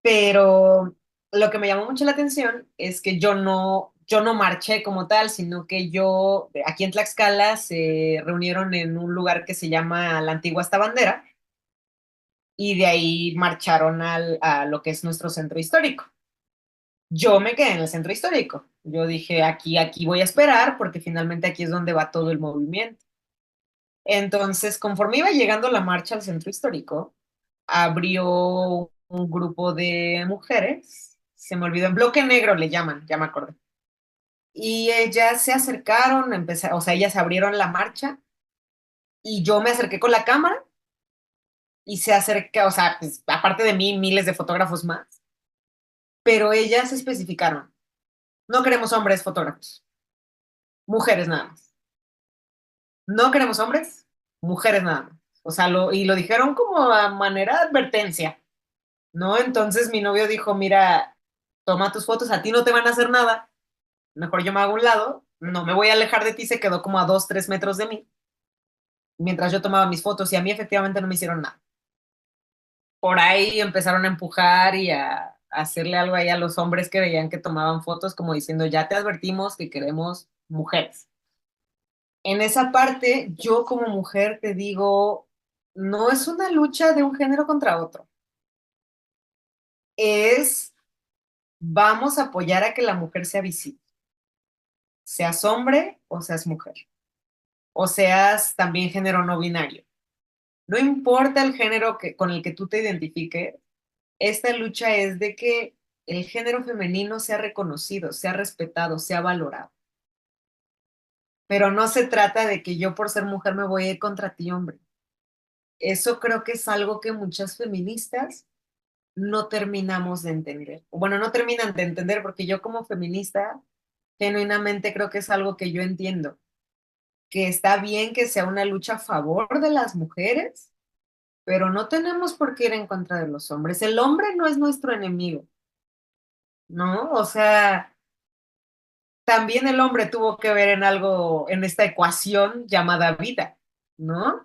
Pero lo que me llamó mucho la atención es que yo no marché como tal, sino que aquí en Tlaxcala se reunieron en un lugar que se llama la Antigua Hasta Bandera y de ahí marcharon a lo que es nuestro centro histórico. Yo me quedé en el centro histórico. Yo dije, aquí voy a esperar porque finalmente aquí es donde va todo el movimiento. Entonces, conforme iba llegando la marcha al centro histórico, abrió un grupo de mujeres, se me olvidó, en bloque negro le llaman, ya me acordé. Y ellas se acercaron, o sea, ellas abrieron la marcha y yo me acerqué con la cámara y se acerca, o sea, pues, aparte de mí, miles de fotógrafos más, pero ellas especificaron, no queremos hombres fotógrafos, mujeres nada más. No queremos hombres, mujeres nada más. O sea, y lo dijeron como a manera de advertencia, ¿no? Entonces mi novio dijo, mira, toma tus fotos, a ti no te van a hacer nada, mejor yo me hago a un lado, no me voy a alejar de ti, se quedó como a 2, 3 metros de mí, mientras yo tomaba mis fotos y a mí efectivamente no me hicieron nada. Por ahí empezaron a empujar y a hacerle algo ahí a los hombres que veían que tomaban fotos, como diciendo, ya te advertimos que queremos mujeres. En esa parte, yo como mujer te digo, no es una lucha de un género contra otro, es vamos a apoyar a que la mujer sea visible, seas hombre o seas mujer, o seas también género no binario. No importa el género con el que tú te identifiques, esta lucha es de que el género femenino sea reconocido, sea respetado, sea valorado. Pero no se trata de que yo por ser mujer me voy a ir contra ti, hombre. Eso creo que es algo que muchas feministas no terminamos de entender. Bueno, no terminan de entender porque yo como feminista, genuinamente creo que es algo que yo entiendo, que está bien que sea una lucha a favor de las mujeres, pero no tenemos por qué ir en contra de los hombres. El hombre no es nuestro enemigo, ¿no? O sea, también el hombre tuvo que ver en algo, en esta ecuación llamada vida, ¿no?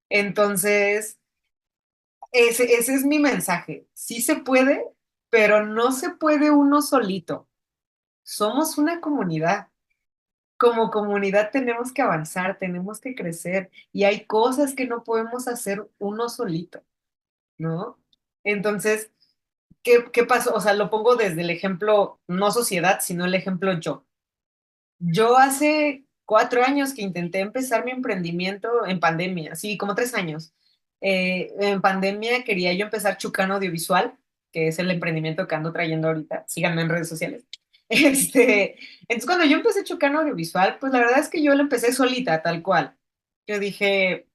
Entonces, ese es mi mensaje. Sí se puede, pero no se puede uno solito. Somos una comunidad. Como comunidad tenemos que avanzar, tenemos que crecer y hay cosas que no podemos hacer uno solito, ¿no? Entonces, ¿qué pasó? O sea, lo pongo desde el ejemplo, no sociedad, sino el ejemplo yo. Yo hace 4 años que intenté empezar mi emprendimiento en pandemia, sí, como 3 años. En pandemia quería yo empezar Chucano Audiovisual, que es el emprendimiento que ando trayendo ahorita. Síganme en redes sociales. Entonces, cuando yo empecé Chucano Audiovisual, pues la verdad es que yo lo empecé solita, tal cual. Yo dije,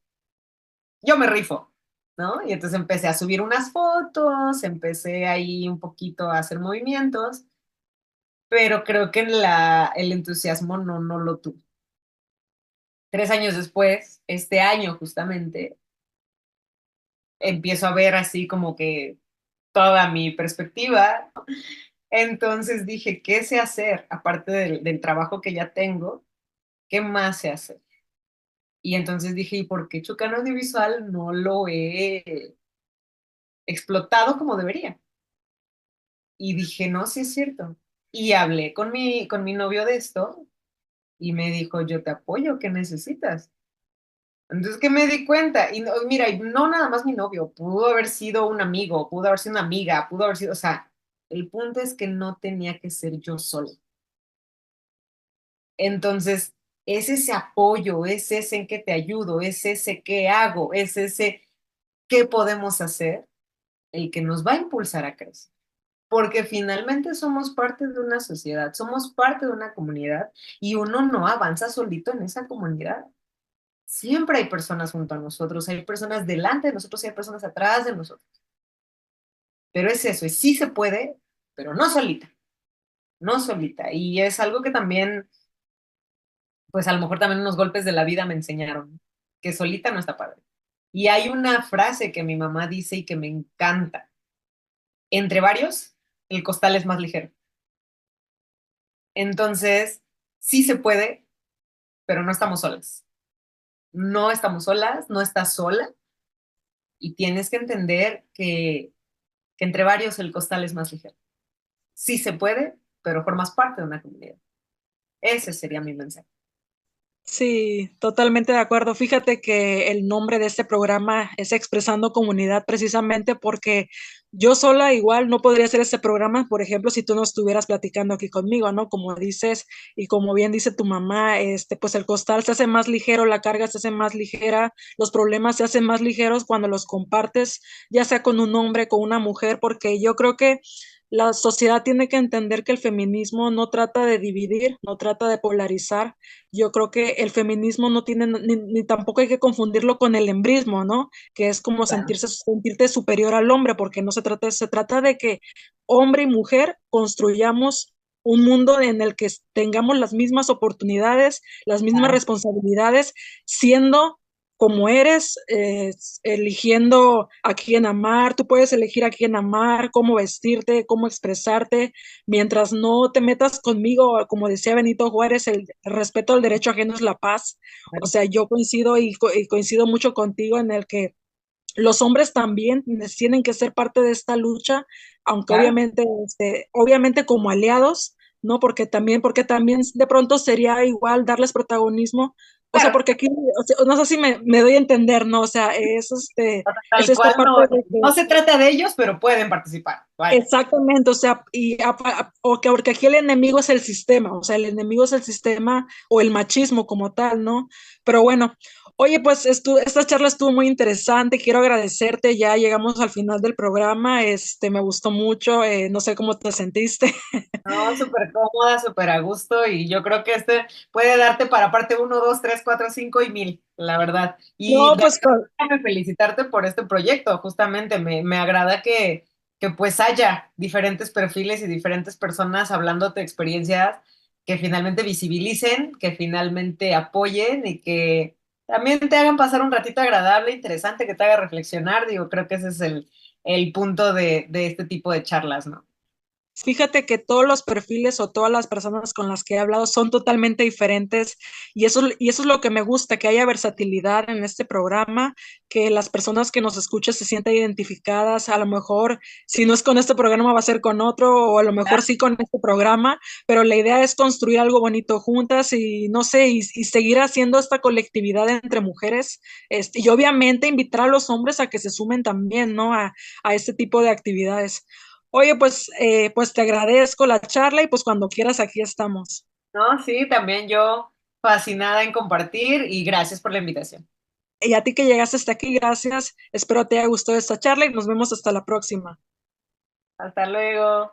yo me rifo, ¿no? Y entonces empecé a subir unas fotos, empecé ahí un poquito a hacer movimientos, pero creo que el entusiasmo no lo tuve. 3 años después, este año justamente, empiezo a ver así como que toda mi perspectiva. Entonces dije, ¿qué sé hacer? Aparte del trabajo que ya tengo, ¿qué más sé hacer? Y entonces dije, ¿y por qué Chucano Audiovisual no lo he explotado como debería? Y dije, no, sí es cierto. Y hablé con mi novio de esto y me dijo, yo te apoyo, ¿qué necesitas? Entonces, ¿qué me di cuenta? Y no, mira, y no nada más mi novio, pudo haber sido un amigo, pudo haber sido una amiga, pudo haber sido, o sea, el punto es que no tenía que ser yo solo. Entonces, es ese apoyo, es ese en que te ayudo, es ese qué hago, es ese qué podemos hacer, el que nos va a impulsar a crecer. Porque finalmente somos parte de una sociedad, somos parte de una comunidad y uno no avanza solito en esa comunidad. Siempre hay personas junto a nosotros, hay personas delante de nosotros y hay personas atrás de nosotros. Pero es eso, y sí se puede, pero no solita, no solita. Y es algo que también, pues a lo mejor también unos golpes de la vida me enseñaron, que solita no está padre. Y hay una frase que mi mamá dice y que me encanta. Entre varios, el costal es más ligero. Entonces, sí se puede, pero no estamos solas. No estamos solas, no estás sola y tienes que entender que entre varios el costal es más ligero. Sí se puede, pero formas parte de una comunidad. Ese sería mi mensaje. Sí, totalmente de acuerdo. Fíjate que el nombre de este programa es Expresando Comunidad, precisamente porque yo sola igual no podría hacer este programa, por ejemplo, si tú no estuvieras platicando aquí conmigo, ¿no? Como dices y como bien dice tu mamá, pues el costal se hace más ligero, la carga se hace más ligera, los problemas se hacen más ligeros cuando los compartes, ya sea con un hombre, con una mujer, porque yo creo que la sociedad tiene que entender que el feminismo no trata de dividir, no trata de polarizar. Yo creo que el feminismo no tiene, ni tampoco hay que confundirlo con el embrismo, ¿no? Que es como Claro. sentirte superior al hombre, porque no se trata de que hombre y mujer construyamos un mundo en el que tengamos las mismas oportunidades, las mismas Claro. responsabilidades, siendo como eres, eligiendo a quién amar, tú puedes elegir a quién amar, cómo vestirte, cómo expresarte, mientras no te metas conmigo, como decía Benito Juárez, el respeto al derecho ajeno es la paz. O sea, yo coincido y coincido mucho contigo en el que los hombres también tienen que ser parte de esta lucha, aunque Claro. obviamente como aliados, ¿no? Porque también de pronto sería igual darles protagonismo, o sea, Claro. porque aquí, o sea, no sé si me doy a entender, ¿no? O sea, es Tal esta cual, parte no, de que no se trata de ellos, pero pueden participar. Vaya. exactamente, o sea, porque aquí el enemigo es el sistema, o sea, el enemigo es el sistema o el machismo como tal, ¿no? Pero bueno, oye, pues esta charla estuvo muy interesante, quiero agradecerte, ya llegamos al final del programa, me gustó mucho, no sé cómo te sentiste. No, súper cómoda, súper a gusto y yo creo que este puede darte para parte uno, 2, 3, 4, 5 y 1000, la verdad. Y No, pues déjame felicitarte por este proyecto, justamente me agrada que pues haya diferentes perfiles y diferentes personas hablándote de experiencias que finalmente visibilicen, que finalmente apoyen y que también te hagan pasar un ratito agradable, interesante, que te haga reflexionar. Digo, creo que ese es el punto de este tipo de charlas, ¿no? fíjate que todos los perfiles o todas las personas con las que he hablado son totalmente diferentes y eso es lo que me gusta, que haya versatilidad en este programa, que las personas que nos escuchen se sientan identificadas, a lo mejor si no es con este programa va a ser con otro o a lo mejor sí con este programa, pero la idea es construir algo bonito juntas y no sé, y seguir haciendo esta colectividad entre mujeres y obviamente invitar a los hombres a que se sumen también, ¿no? A este tipo de actividades. Oye, pues te agradezco la charla y pues cuando quieras aquí estamos. No, sí, también yo fascinada en compartir y gracias por la invitación. Y a ti que llegaste hasta aquí, gracias. Espero te haya gustado esta charla y nos vemos hasta la próxima. Hasta luego.